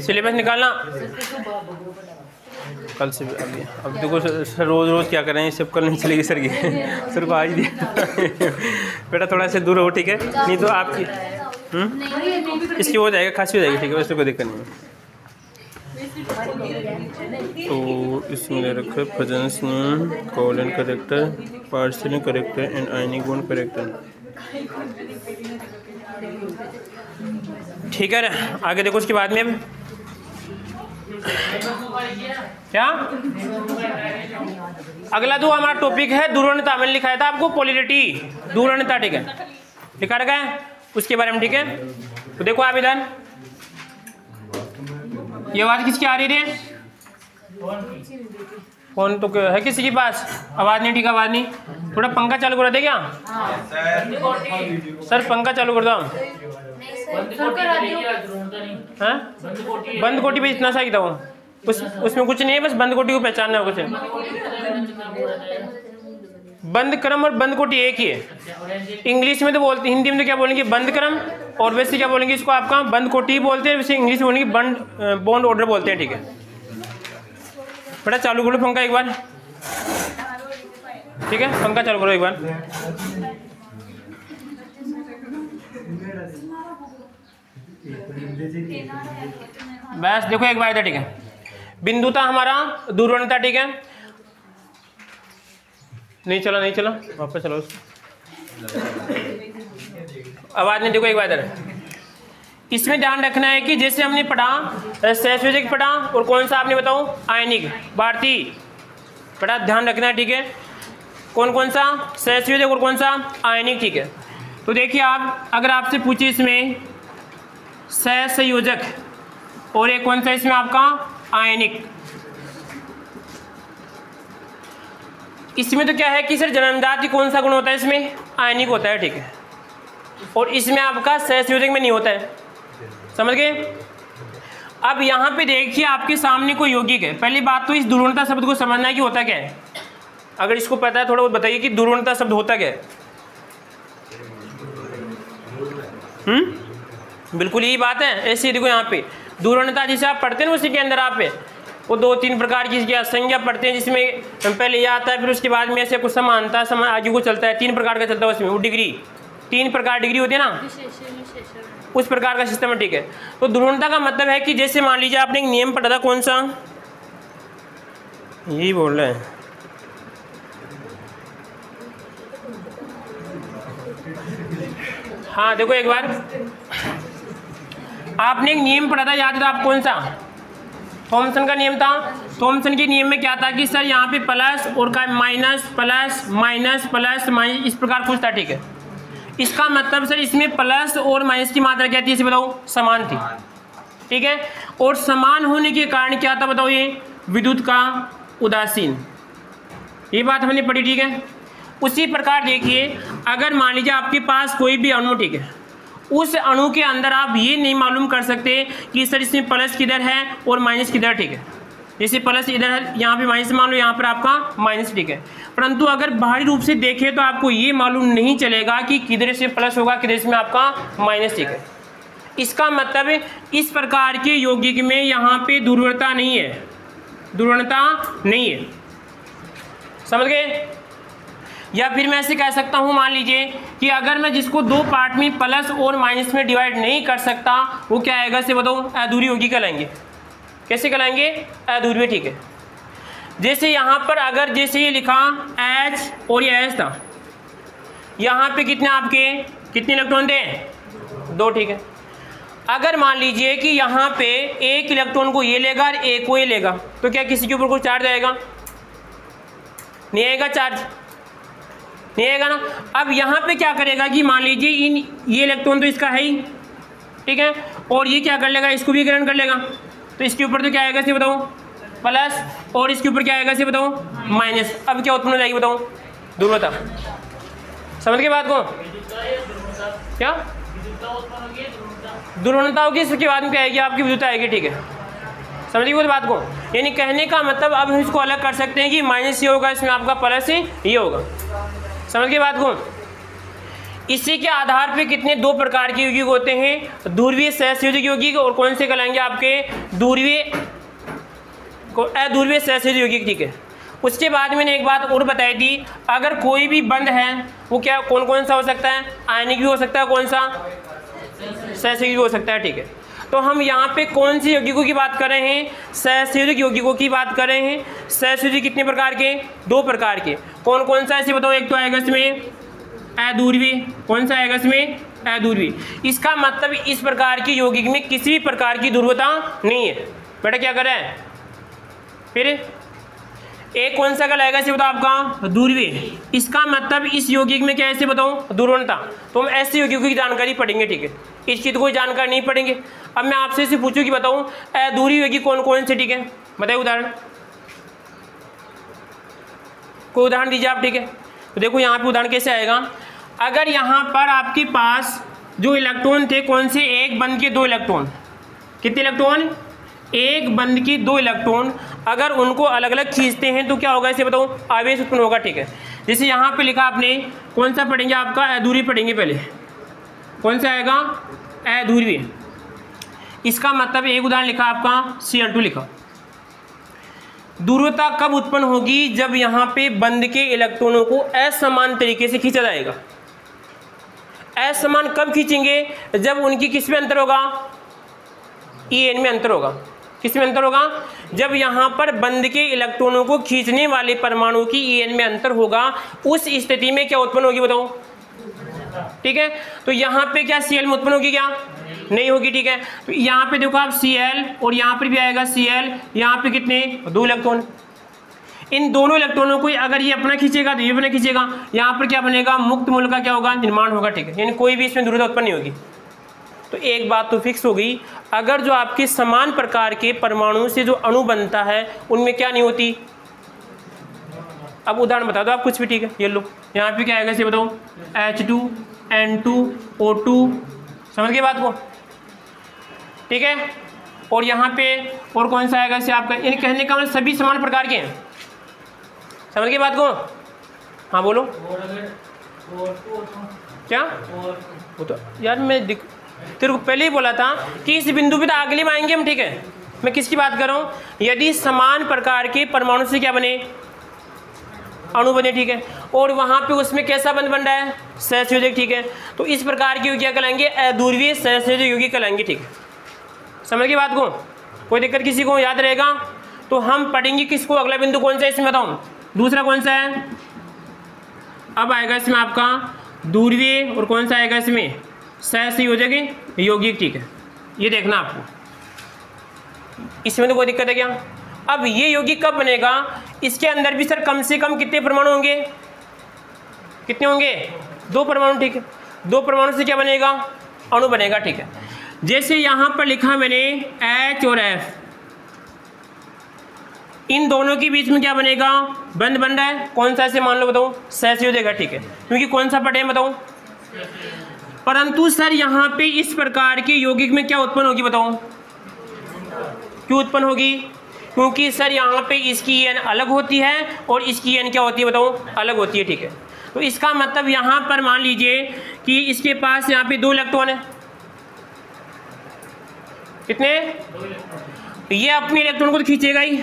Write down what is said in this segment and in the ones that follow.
Syllabus निकालना कल से। अब देखो सर रोज़ रोज़ क्या करें, सब कल नहीं चलेगी सर की सर को आज दिया बेटा थोड़ा से दूर हो, ठीक है, नहीं तो आपकी इसकी हो जाएगा, खांसी हो जाएगी, ठीक है, वैसे कोई दिक्कत नहीं है। तो इसमें रखा presence name, colon character, partial character and ionic bond character, ठीक है ना। आगे देखो उसके बाद में अब क्या अगला जो हमारा टॉपिक है दूरवर्णता, मैंने लिखाया था आपको पोलैरिटी, दूरवर्णता, ठीक है, लिखा रखा है उसके बारे में, ठीक है। तो देखो आप इधर ये आवाज किसकी आ रही है? फोन तो है किसी के पास? आवाज नहीं, ठीक है, आवाज नहीं। थोड़ा पंखा चालू कर दे क्या? सर पंखा चालू कर दो। बंद कोटी पे इतना सा ही था वो, उसमें कुछ नहीं है, बस बंद कोटी को पहचानना है कुछ। बंद क्रम और बंद कोटी एक ही है। इंग्लिश में तो बोलते, हिंदी में तो क्या बोलेंगे बंद क्रम, और वैसे क्या बोलेंगे इसको आपका बंद कोटी बोलते हैं, वैसे इंग्लिश में बोलेंगे बॉन्ड ऑर्डर बोलते हैं, ठीक है। बेटा चालू करो पंखा एक बार, ठीक है, पंखा चालू करो एक बार। बस देखो एक बार इधर, ठीक है, बिंदु था हमारा दूरवर्णता, ठीक है। नहीं चला वापस चलो, आवाज नहीं, देखो एक बार इधर। इसमें ध्यान रखना है कि जैसे हमने पढ़ा सहसंयोजक पढ़ा, और कौन सा आपने बताओ आयनिक, भारतीय बड़ा ध्यान रखना है, ठीक है। कौन कौन सा सहसंयोजक और कौन सा आयनिक, ठीक है। तो देखिए आप, अगर आपसे पूछे इसमें सहसंयोजक और एक कौन सा इसमें आपका आयनिक, इसमें तो क्या है कि सर जन्मजाति कौन सा गुण होता है, इसमें आयनिक होता है, ठीक है, और इसमें आपका सहसंयोजक में नहीं होता है, समझ गए। अब यहाँ पे देखिए आपके सामने कोई यौगिक है। पहली बात तो इस दूरवर्णता शब्द को समझना है कि होता क्या है। अगर इसको पता है थोड़ा बहुत बताइए कि दूरवर्णता शब्द होता क्या है। बिल्कुल यही बात है। ऐसे देखो यहाँ पे दूरवर्णता जिसे आप पढ़ते हैं ना, उसी के अंदर आप वो 2-3 प्रकार की संज्ञा पढ़ते हैं, जिसमें पहले यह आता है, फिर उसके बाद में ऐसे कुछ समानता आगे को चलता है, 3 प्रकार का चलता है उसमें। वो डिग्री 3 प्रकार डिग्री होती है ना, उस प्रकार का सिस्टम है, ठीक है। तो दूरवर्णता का मतलब है कि जैसे मान लीजिए आपने एक नियम पढ़ा था, कौन सा, यही बोल रहे हैं, हाँ देखो एक बार आपने एक नियम पढ़ा था, याद था आप, कौन सा, थॉमसन का नियम था। थॉमसन के नियम में क्या था कि सर यहाँ पे प्लस और का minus, plus minus, plus minus, इस प्रकार कुछ था, ठीक है। इसका मतलब सर इसमें प्लस और माइनस की मात्रा क्या थी, इसे बताओ, समान थी, ठीक है। और समान होने के कारण क्या था बताओ, ये विद्युत का उदासीन, ये बात हमने पढ़ी, ठीक है। उसी प्रकार देखिए, अगर मान लीजिए आपके पास कोई भी अणु, ठीक है, उस अणु के अंदर आप ये नहीं मालूम कर सकते कि सर इसमें प्लस किधर है और माइनस किधर, ठीक है। जैसे प्लस इधर है, यहाँ पे माइनस मान लो, यहाँ पर आपका माइनस, ठीक है। परंतु अगर बाहरी रूप से देखें तो आपको ये मालूम नहीं चलेगा कि किधर से प्लस होगा, किधर से में आपका माइनस, ठीक है। इसका मतलब इस प्रकार के यौगिक में यहाँ पे दूरवर्णता नहीं है, दूरवर्णता नहीं है, समझ गए। या फिर मैं ऐसे कह सकता हूँ, मान लीजिए कि अगर मैं जिसको 2 पार्ट में प्लस और माइनस में डिवाइड नहीं कर सकता, वो क्या आएगा से बताओ, अधूरी यौगिक कहलाएंगे। कैसे कहलाएंगे, अधूरी, ठीक है। जैसे यहाँ पर अगर जैसे ये लिखा H और ये H था, यहाँ पे कितने आपके कितने इलेक्ट्रॉन थे, 2, ठीक है। अगर मान लीजिए कि यहाँ पे एक इलेक्ट्रॉन को ये लेगा और एक को ये लेगा, तो क्या किसी के ऊपर कोई चार्ज आएगा, नहीं आएगा, चार्ज नहीं आएगा ना। अब यहाँ पे क्या करेगा कि मान लीजिए ये इलेक्ट्रॉन तो इसका है ही, ठीक है, और ये क्या कर लेगा, इसको भी ग्रहण कर लेगा, तो इसके ऊपर तो क्या आएगा से बताओ, प्लस, और इसके ऊपर क्या आएगा से बताओ, माइनस। अब क्या उत्पन्न हो जाएगी बताओ, दूरवर्णता। समझ के बात को, क्या दूरवर्णता होगी, इसके बाद में क्या आएगी, आपकी विद्युत आएगी, ठीक है। समझिए उस बात को, यानी कहने का मतलब अब हम इसको अलग कर सकते हैं कि माइनस ये होगा, इसमें आपका प्लस ये होगा। समझ गए बात को। इसी के आधार पे कितने दो प्रकार के यौगिक होते हैं, ध्रुवीय सहसंयोजक यौगिक और कौन से कहलाएंगे आपके अध्रुवीय सहसंयोजक यौगिक। ठीक है, उसके बाद मैंने एक बात और बताई थी, अगर कोई भी बंध है वो क्या कौन कौन सा हो सकता है, आयनिक भी हो सकता है, कौन सा सहसंयोजक भी हो सकता है। ठीक है, तो हम यहाँ पे कौन से यौगिकों की बात कर रहे हैं, सहसंयोजक यौगिकों की बात कर रहे हैं। सहसंयोजक कितने प्रकार के, दो प्रकार के, कौन कौन सा ऐसे बताओ। एक तो आएगा इसमें अध्रुवीय, कौन सा आएगा इसमें अध्रुवीय। इसका मतलब इस प्रकार की यौगिक में किसी भी प्रकार की ध्रुवता नहीं है। बेटा क्या कर रहा है, फिर एक कौन सा कहलाएगा इसे बताओ आपका ध्रुवीय। इसका मतलब इस यौगिक में क्या ऐसे बताऊं ध्रुवणता, तो हम ऐसे यौगिकों की जानकारी पढ़ेंगे। ठीक है, इसकी तो कोई जानकारी नहीं पढ़ेंगे। अब मैं आपसे इसे पूछूं कि बताऊं अध्रुवीय यौगिक कौन कौन से। ठीक है, बताइए उदाहरण, कोई उदाहरण दीजिए आप। ठीक है, तो देखो यहाँ पे उदाहरण कैसे आएगा। अगर यहाँ पर आपके पास जो इलेक्ट्रॉन थे, कौन से, एक बंध के दो इलेक्ट्रॉन, कितने इलेक्ट्रॉन, एक बंध की दो इलेक्ट्रॉन, अगर उनको अलग अलग खींचते हैं तो क्या होगा इसे बताओ, आवेश उत्पन्न होगा। ठीक है, जैसे यहाँ पे लिखा आपने, कौन सा पढ़ेंगे आपका अध्रुवीय पढ़ेंगे पहले, कौन सा आएगा अध्रुवीय। इसका मतलब एक उदाहरण लिखा आपका Cl2 लिखा। ध्रुवता कब उत्पन्न होगी, जब यहाँ पे बंध के इलेक्ट्रॉनों को असमान तरीके से खींचा जाएगा। असमान कब खींचेंगे, जब उनकी किस में अंतर होगा, En में अंतर होगा। किस में अंतर होगा, जब यहाँ पर बंध के इलेक्ट्रॉनों को खींचने वाले परमाणु की En में अंतर होगा, उस स्थिति में क्या उत्पन्न होगी बताओ। ठीक है, तो यहाँ पे क्या Cl में उत्पन्न होगी, क्या नहीं होगी। ठीक है, तो यहाँ पे देखो आप Cl और यहाँ पर भी आएगा Cl, यहाँ पे कितने दो इलेक्ट्रॉन। इन दोनों इलेक्ट्रॉनों को अगर ये अपना खींचेगा तो ये अपना खींचेगा, यहाँ पर क्या बनेगा, मुक्त मूल का क्या होगा, निर्माण होगा। ठीक है, यानी कोई भी इसमें ध्रुवता उत्पन्न नहीं होगी। तो एक बात तो फिक्स हो गई, अगर जो आपके समान प्रकार के परमाणु से जो अणु बनता है उनमें क्या नहीं होती। अब उदाहरण बता दो आप कुछ भी। ठीक है, ये लो, यहाँ पे क्या आएगा इसे बताओ, H2N2O2, समझ गए बात को। ठीक है, और यहाँ पे और कौन सा आएगा इसे आपका, यानी कहने का मतलब सभी समान प्रकार के हैं। समझ गए बात को। हाँ बोलो क्या, वो तो यार मैं तेरे को पहले ही बोला था कि इस बिंदु पे तो अगले में आएंगे हम। ठीक है, मैं किसकी बात कर रहा हूँ, यदि समान प्रकार के परमाणु से क्या बने, अणु बने। ठीक है, और वहाँ पे उसमें कैसा बंध बन रहा है, सहसंयोजक। ठीक है, तो इस प्रकार के यौगिक कहलाएंगे अध्रुवीय सहसंयोजक यौगिक कहलाएंगे। ठीक है, समझ गई बात को, कोई दिक्कत किसी को, याद रहेगा। तो हम पढ़ेंगे किसको, अगला बिंदु कौन सा है इसमें बताऊँ, दूसरा कौन सा है। अब आएगा इसमें आपका ध्रुवीय और कौन सा आएगा इसमें सहसंयोजक यौगिक। ठीक है, ये देखना आपको, इसमें तो कोई दिक्कत है क्या। अब ये यौगिक कब बनेगा, इसके अंदर भी सर कम से कम कितने परमाणु होंगे, कितने होंगे, दो परमाणु। ठीक है, दो परमाणु से क्या बनेगा, अणु बनेगा। ठीक है, जैसे यहाँ पर लिखा मैंने H और F, इन दोनों के बीच में क्या बनेगा, बंध बन रहा है, कौन सा से मान लो बताओ, सहसंयोजक। ठीक है, क्योंकि कौन सा पढ़े बताओ। परंतु सर यहाँ पे इस प्रकार के यौगिक में क्या उत्पन्न होगी बताओ, क्यों उत्पन्न होगी, क्योंकि सर यहाँ पे इसकी एन अलग होती है और इसकी एन क्या होती है बताओ, अलग होती है। ठीक है, तो इसका मतलब यहाँ पर मान लीजिए कि इसके पास यहाँ पे दो इलेक्ट्रॉन है, कितने, तो ये अपने इलेक्ट्रॉन को तो खींचेगा ही।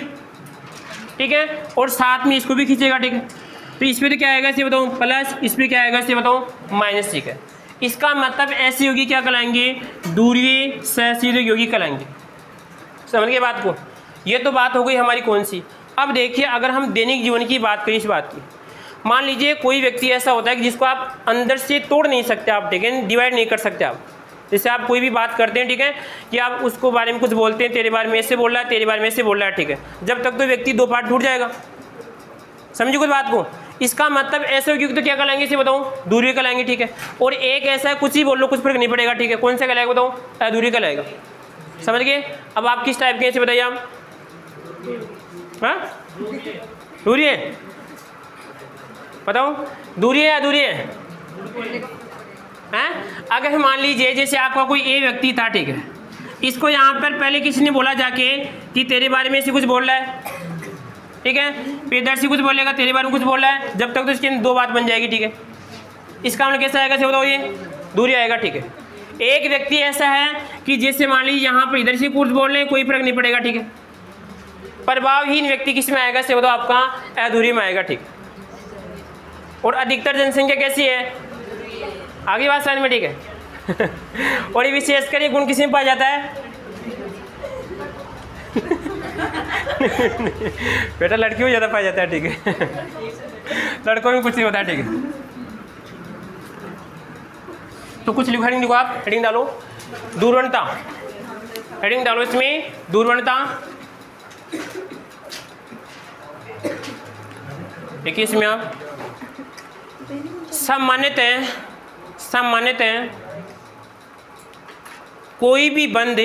ठीक है, और साथ में इसको भी खींचेगा। ठीक है, तो इस पर तो क्या आएगा इसे बताओ प्लस, इस पर क्या आएगा इसे बताओ माइनस। ठीक है, इसका मतलब ऐसे यौगिक क्या कहलाएंगे, ध्रुवीय सहसंयोजक यौगिक कहलाएंगे। समझ गए बात को। ये तो बात हो गई हमारी कौन सी। अब देखिए, अगर हम दैनिक जीवन की बात करें, इस बात की, मान लीजिए कोई व्यक्ति ऐसा होता है कि जिसको आप अंदर से तोड़ नहीं सकते, आप ठीक है, डिवाइड नहीं कर सकते आप। जैसे आप कोई भी बात करते हैं, ठीक है, कि आप उसको बारे में कुछ बोलते हैं, तेरे बारे में ऐसे बोल रहा है, तेरे बारे में ऐसे बोल रहा है। ठीक है, जब तक तो व्यक्ति दो पार्ट टूट जाएगा। समझो कुछ बात को। इसका मतलब ऐसे यौगिक तो क्या कहलाएंगे इसे बताओ, ध्रुवीय कहलाएंगे। ठीक है, और एक ऐसा है कुछ ही बोल लो, कुछ फर्क नहीं पड़ेगा। ठीक है, कौन सा कहलाएगा बताओ, अध्रुवीय कहलाएगा। समझ गए। अब आप किस टाइप के ऐसे बताइए आप, हाँ ध्रुवीय बताओ, ध्रुवीय या अध्रुवीय हैं। अगर मान लीजिए जैसे आपका कोई ए व्यक्ति था, ठीक है, इसको यहाँ पर पहले किसी ने बोला जाके कि तेरे बारे में ऐसे कुछ बोल रहा है, ठीक है, फिर इधर से कुछ बोलेगा तेरे बारे में कुछ बोल रहा है, जब तक तो इसके दो बात बन जाएगी। ठीक है, इसका मतलब कैसा आएगा, बताओ, ये दूरी आएगा, ठीक है। एक व्यक्ति ऐसा है कि जैसे मान लीजिए यहाँ पर इधर से कोर्स बोल रहे हैं, कोई फर्क नहीं पड़ेगा, ठीक है। प्रभावहीन व्यक्ति किस में आएगा, से बताओ, आपका अधूरी में आएगा, ठीक। और अधिकतर जनसंख्या कैसी है, आगे बात समझ में, ठीक है। और ये विशेषकर ये गुण किस में पाया जाता है, बेटा लड़कियों में ज़्यादा पाया जाता है, ठीक है। लड़कों में कुछ नहीं होता है, ठीक है। तो कुछ लिखो, हेडिंग लिखो, आप हेडिंग डालो, दूरवनता, हेडिंग डालो इसमें, दूरवनता। देखिए इसमें आप सामान्यतः कोई भी बंद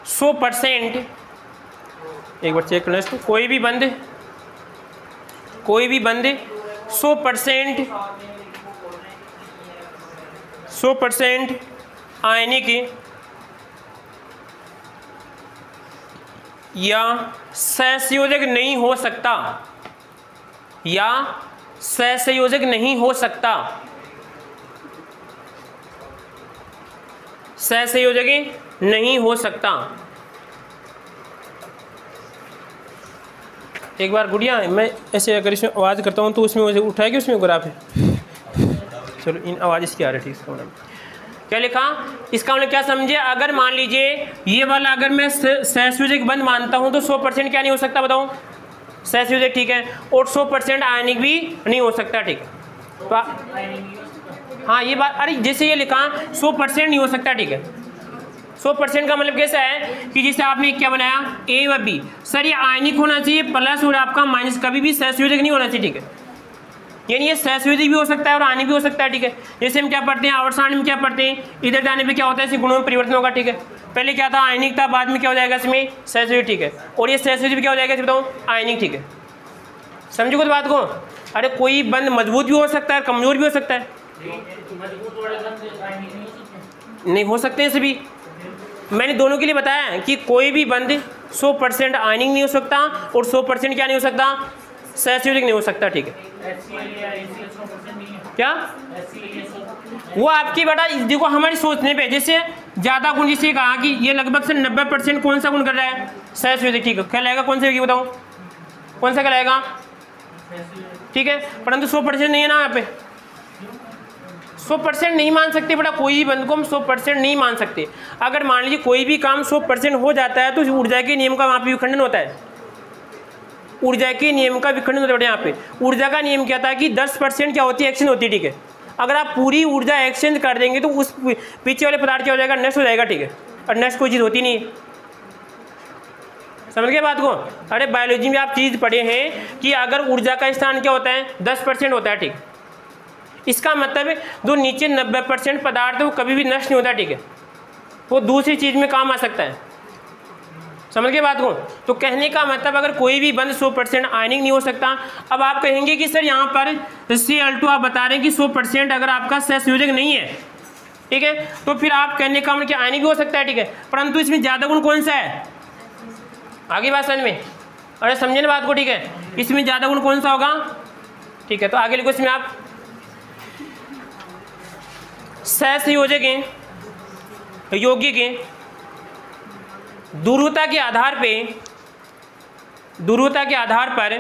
100%, एक बार चेक करना इसको, कोई भी बंद 100% आयनिक या सहसंयोजक नहीं हो सकता, सहसंयोजक नहीं हो सकता, एक बार गुड़िया, मैं ऐसे अगर इसमें आवाज़ करता हूँ तो उसमें मुझे उठाएगी, उसमें ग्राफ है, चलो इन आवाज़ इसकी आ रही है, ठीक। इसका मतलब क्या लिखा, इसका मतलब क्या समझे, अगर मान लीजिए ये वाला अगर मैं सहसंयोजक बंद मानता हूँ तो 100% क्या नहीं हो सकता, बताओ, सहसंयोजक, ठीक है। और 100% आयनिक भी नहीं हो सकता, ठीक है। तो हाँ ये बात, अरे जैसे ये लिखा 100% नहीं हो सकता, ठीक है। 100% का मतलब कैसा है कि जैसे आपने क्या बनाया, ए व बी, सर ये आयनिक होना चाहिए प्लस और आपका माइनस, कभी भी सहसंयोजक नहीं होना चाहिए, ठीक है। यानी ये सहसंयोजक भी हो सकता है और आयनिक भी हो सकता है, ठीक है। जैसे हम क्या पढ़ते हैं, आवर्त सारणी में क्या पढ़ते हैं, इधर जाने पे क्या होता है, इसके गुणों में परिवर्तन होगा, ठीक है। पहले क्या था, आयनिक था, बाद में क्या हो जाएगा इसमें, सहसंयोजक, ठीक है। और ये सहसंयोजक क्या हो जाएगा, बताओ, आयनिक, ठीक है। समझो कुछ बात को, अरे कोई बंद मजबूत भी हो सकता है, कमजोर भी हो सकता है, नहीं हो सकते ऐसे भी। मैंने दोनों के लिए बताया कि कोई भी बंद 100% आयनिक नहीं हो सकता और 100% क्या नहीं हो सकता, सहसंयोजक नहीं हो सकता, ठीक है। क्या वो आपकी बेटा देखो हमारी सोचने पे, जैसे ज़्यादा गुण, जिसे कहा कि ये लगभग से 90% कौन सा गुण कर रहा है, सहसंयोजक, ठीक है। क्या लगेगा, कौन सा बताओ, कौन सा क्या लगेगा, ठीक है। परंतु 100% नहीं है ना, यहाँ पे 100% नहीं मान सकते बेटा, कोई भी बंद को हम 100% नहीं मान सकते। अगर मान लीजिए कोई भी काम 100% हो जाता है तो ऊर्जा के नियम का वहाँ पे विखंडन होता है, ऊर्जा के नियम का विखंडन होता है। यहाँ पे ऊर्जा का नियम क्या था कि 10% क्या होती है, एक्सचेंज होती है, ठीक है। अगर आप पूरी ऊर्जा एक्सचेंज कर देंगे तो उस पीछे वाले पदार्थ क्या हो जाएगा, नष्ट हो जाएगा, ठीक है। और नष्ट कोई चीज़ होती नहीं है, समझ गए बात को। अरे बायोलॉजी में आप चीज़ पढ़े हैं कि अगर ऊर्जा का स्थान क्या होता है, 10% होता है, ठीक। इसका मतलब जो नीचे 90% पदार्थ है वो कभी भी नष्ट नहीं होता, ठीक है। वो दूसरी चीज़ में काम आ सकता है, समझ गए बात को। तो कहने का मतलब अगर कोई भी बंद 100% आयनिक नहीं हो सकता। अब आप कहेंगे कि सर यहाँ पर Cl2 आप बता रहे हैं कि 100% अगर आपका सहसंयोजक नहीं है, ठीक है, तो फिर आप कहने का मतलब कि आयनिक भी हो सकता है, ठीक है। परंतु इसमें ज़्यादा गुण कौन सा है, आगे बात समझ में, अरे समझे ना बात को, ठीक है। इसमें ज़्यादा गुण कौन सा होगा, ठीक है। तो आगे लिखो इसमें आप सहसंयोजक यौगिक दूरता के आधार पर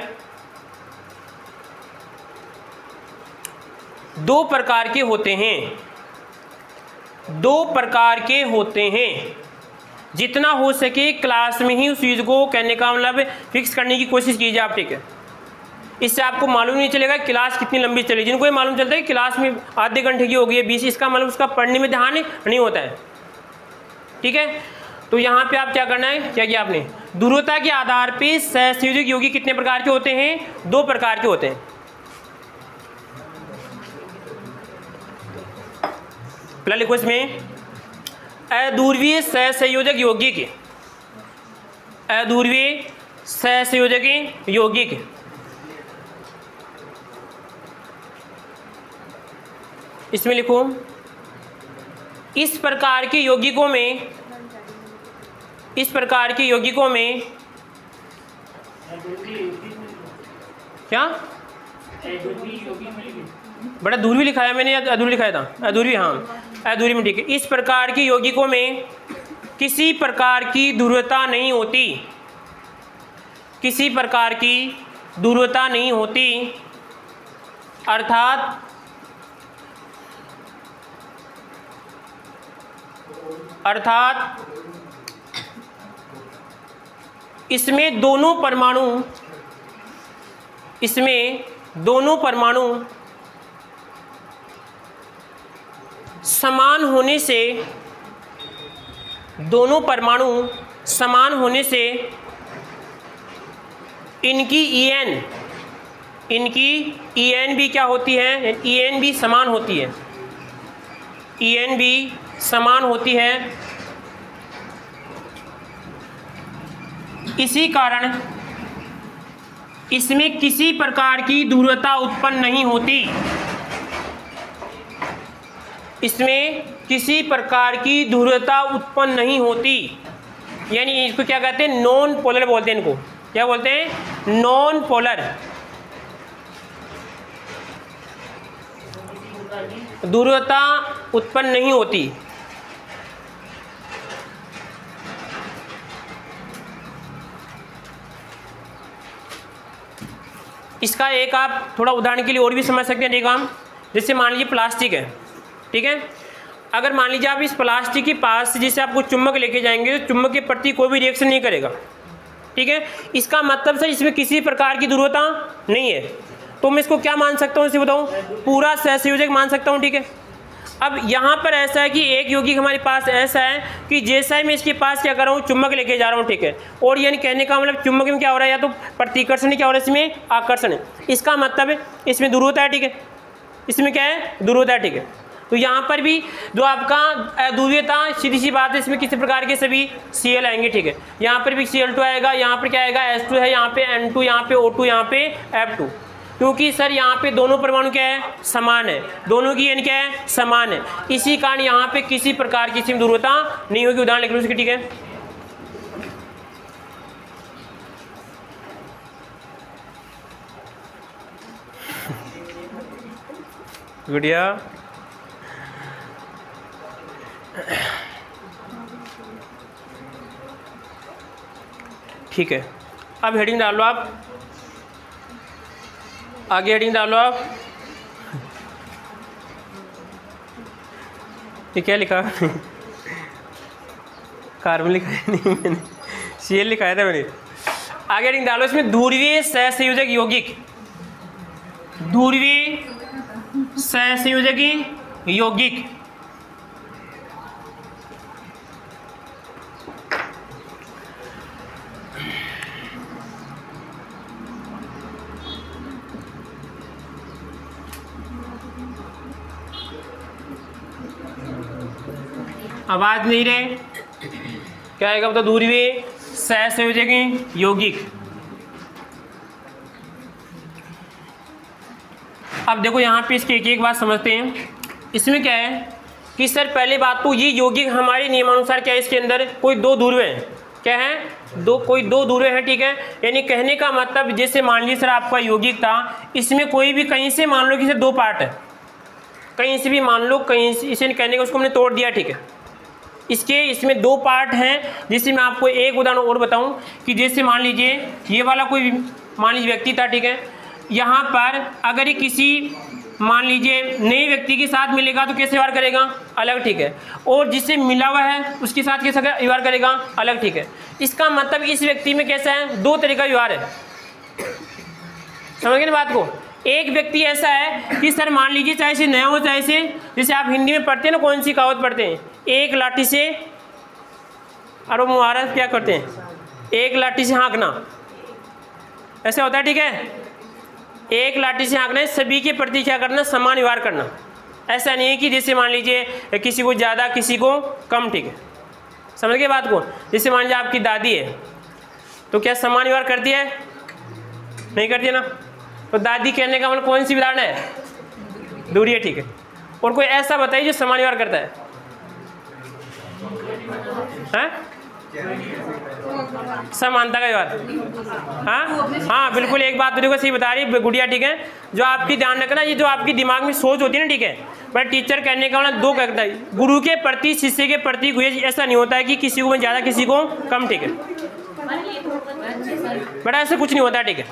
दो प्रकार के होते हैं, जितना हो सके क्लास में ही उस चीज़ को कहने का मतलब फिक्स करने की कोशिश कीजिए आप, ठीक है। इससे आपको मालूम नहीं चलेगा क्लास कितनी लंबी चलेगी। जिनको ये मालूम चलता है कि क्लास में आधे घंटे की होगी 20, इसका मतलब उसका पढ़ने में ध्यान नहीं होता है, ठीक है। तो यहाँ पे आप क्या करना है, क्या किया आपने, दूरता के आधार पे सहसंयोजक यौगिक कितने प्रकार के होते हैं, 2 प्रकार के होते हैं। पहले लिखो इसमें अध्रुवीय सहसंयोजक यौगिक, इसमें लिखो इस प्रकार के यौगिकों में क्या बड़ा दूर भी लिखाया मैंने या अधूरी लिखाया था? अधूरी, हाँ अधूरी में ठीक है। इस प्रकार की यौगिकों में किसी प्रकार की ध्रुवता नहीं होती, किसी प्रकार की ध्रुवता नहीं होती, अर्थात इसमें दोनों परमाणु समान होने से इनकी EN भी क्या होती है? EN भी समान होती है, EN भी समान होती है। इसी कारण इसमें किसी प्रकार की ध्रुवता उत्पन्न नहीं होती, इसमें किसी प्रकार की ध्रुवता उत्पन्न नहीं होती। यानी इसको क्या कहते हैं? नॉन पोलर बोलते हैं। इनको क्या बोलते हैं? Non polar. ध्रुवता उत्पन्न नहीं होती। इसका एक आप थोड़ा उदाहरण के लिए और भी समझ सकते हैं। देखो हम, जैसे मान लीजिए प्लास्टिक है, ठीक है। अगर मान लीजिए आप इस प्लास्टिक के पास जैसे आपको चुम्बक लेके जाएंगे तो चुम्बक के प्रति कोई भी रिएक्शन नहीं करेगा, ठीक है। इसका मतलब सर इसमें किसी प्रकार की ध्रुवता नहीं है, तो मैं इसको क्या मान सकता हूँ? इसे बताऊँ, पूरा सहसंयोजक मान सकता हूँ, ठीक है। अब यहाँ पर ऐसा है कि एक यौगिक हमारे पास ऐसा है कि जैसा ही मैं इसके पास क्या कर रहा हूँ, चुम्बक लेके जा रहा हूँ, ठीक है। और यानी कहने का मतलब चुम्बक में क्या हो रहा है? या तो प्रतिकर्षण, क्या हो रहा है? इसमें आकर्षण है। इसका मतलब है इसमें ध्रुवता है, ठीक है। इसमें क्या है? ध्रुवता है, ठीक है। तो यहाँ पर भी जो आपका ध्रुवीयता, सीधी सी बात है, इसमें किसी प्रकार के सभी Cl आएंगे, ठीक है। यहाँ पर भी Cl2 आएगा, यहाँ पर क्या आएगा? H2 है, यहाँ पे N2, यहाँ पे O2, यहाँ पे F2। क्योंकि सर यहाँ पे दोनों परमाणु क्या है? समान है, दोनों की N क्या है? समान है। इसी कारण यहाँ पे किसी प्रकार की ध्रुवता नहीं होगी। उदाहरण लिख लो इसके, ठीक है। गुड़िया, ठीक है। अब हेडिंग डाल लो आप, आगे हेडिंग डालो आप। ये क्या लिखा? कार्बन लिखा है नहीं मैंने, Cl लिखाया था मैंने। आगे हेडिंग डालो इसमें ध्रुवीय सहसंयोजक यौगिक, ध्रुवीय सहसंयोजक यौगिक। आवाज नहीं रहे, क्या आएगा बता? ध्रुवीय सहसंयोजक यौगिक। अब देखो यहाँ पे इसकी एक बात समझते हैं। इसमें क्या है कि सर पहली बात तो ये यौगिक हमारे नियमानुसार क्या है, इसके अंदर कोई दो ध्रुव हैं। क्या है? कोई दो ध्रुव हैं, ठीक है। यानी कहने का मतलब जैसे मान लीजिए सर आपका यौगिक था, इसमें कोई भी कहीं से मान लो कि दो पार्ट है, कहीं से भी मान लो, कहीं से, इसे कहने का उसको हमने तोड़ दिया, ठीक है। इसमें दो पार्ट हैं। जैसे मैं आपको एक उदाहरण और बताऊं कि जैसे मान लीजिए ये वाला कोई मान लीजिए व्यक्ति था, ठीक है। यहाँ पर अगर ये किसी मान लीजिए नए व्यक्ति के साथ मिलेगा तो कैसे व्यवहार करेगा? अलग, ठीक है। और जिससे मिला हुआ है उसके साथ कैसे व्यवहार करेगा? अलग, ठीक है। इसका मतलब इस व्यक्ति में कैसा है? दो तरह का व्यवहार है। समझ गए ना बात को? एक व्यक्ति ऐसा है कि सर मान लीजिए चाहे से नया हो चाहे से, जैसे आप हिंदी में पढ़ते हैं ना, कौन सी कहावत पढ़ते हैं? एक लाठी से, और मुहावरा क्या करते हैं? एक लाठी से हाँकना, ऐसे होता है, ठीक है। एक लाठी से हाँकना है, सभी के प्रति क्या करना? समान व्यवहार करना। ऐसा नहीं है कि जैसे मान लीजिए किसी को ज़्यादा किसी को कम, ठीक है। समझ गए बात को? जैसे मान लीजिए आपकी दादी है तो क्या समान व्यवहार करती है? नहीं करती है ना। तो दादी कहने का मतलब कौन सी उदाहरण है? दूरी है, ठीक है। और कोई ऐसा बताइए जो समान व्यवहार करता है? समानता का बात, हाँ बिल्कुल, एक बात तो देखो सही बता रही गुड़िया, ठीक है। जो आपकी ध्यान रखना, ये जो आपकी दिमाग में सोच होती है ना, ठीक है, पर टीचर कहने का मतलब दो कहता है, गुरु के प्रति शिष्य के प्रति ऐसा नहीं होता है कि किसी को ज़्यादा किसी को कम, ठीक है। बड़ा ऐसा कुछ नहीं होता, ठीक है,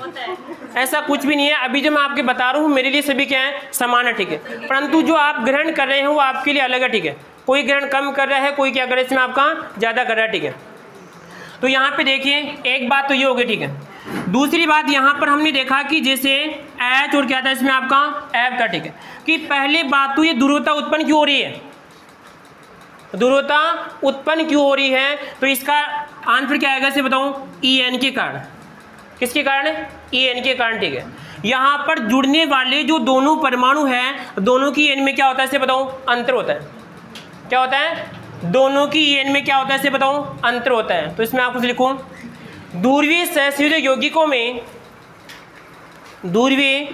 ऐसा कुछ भी नहीं है। अभी जो मैं आपके बता रहा हूँ मेरे लिए सभी क्या है, समान है, ठीक है, परंतु जो आप ग्रहण कर रहे हैं वो आपके लिए अलग है, ठीक है। कोई ग्रहण कम कर रहा है, कोई क्या कर रहा है इसमें आपका ज़्यादा कर रहा है, ठीक है। तो यहाँ पे देखिए एक बात तो ये हो गई, ठीक है। दूसरी बात यहाँ पर हमने देखा कि जैसे एच और क्या था इसमें आपका एफ था, ठीक है, कि पहले बात तो ये ध्रुवता उत्पन्न क्यों हो रही है, ध्रुवता उत्पन्न क्यों हो रही है, तो इसका आंसर क्या आएगा इसे बताऊं, ई एन के कारण। किसके कारण, ई एन के कारण, ठीक है। यहाँ पर जुड़ने वाले जो दोनों परमाणु हैं, दोनों की एन में क्या होता है इसे बताऊं, अंतर होता है। क्या होता है, दोनों की एन में क्या होता है इसे बताऊं, अंतर होता है। तो इसमें आपको लिखूं, ध्रुवीय सहसंयोजक यौगिकों में, ध्रुवीय,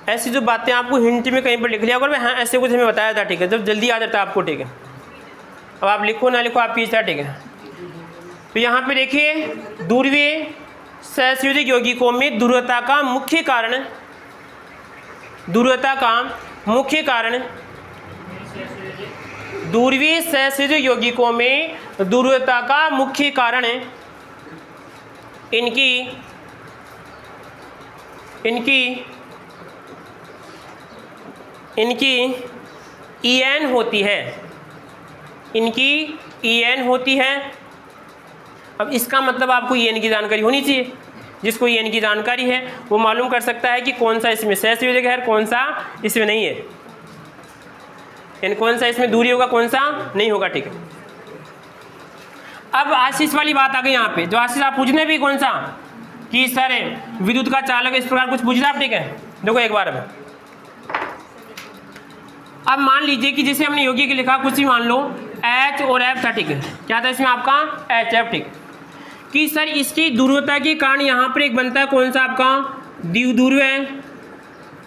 ऐसी जो बातें आपको हिंट में कहीं पर लिख लिया अगर मैं, हाँ ऐसे कुछ हमें बताया था, ठीक है, जब जल्दी आ जाता है आपको, ठीक है। अब आप लिखो ना लिखो आपकी इच्छा, ठीक है। तो यहाँ पे देखिए ध्रुवीय सहसंयोजक यौगिकों में ध्रुवता का मुख्य कारण, ध्रुवता का मुख्य कारण, ध्रुवीय सहसंयोजक यौगिकों में ध्रुवता का मुख्य कारण इनकी EN होती है, इनकी EN होती है। अब इसका मतलब आपको EN की जानकारी होनी चाहिए। जिसको EN की जानकारी है वो मालूम कर सकता है कि कौन सा इसमें सहसंयोजक है, कौन सा इसमें नहीं है, यानी कौन सा इसमें दूरी होगा, कौन सा नहीं होगा, ठीक है। अब आशीष वाली बात आ गई यहाँ पे, जो आशीष आप पूछने भी कौन सा, कि सर विद्युत का चालक, इस प्रकार कुछ पूछ रहे आप, ठीक है। देखो एक बार अब मान लीजिए कि जैसे हमने यौगिक लिखा, कुछ भी मान लो H और F था, ठीक है। क्या था इसमें आपका HF, ठीक, कि सर इसकी ध्रुवता के कारण यहाँ पर एक बनता है कौन सा आपका द्विध्रुव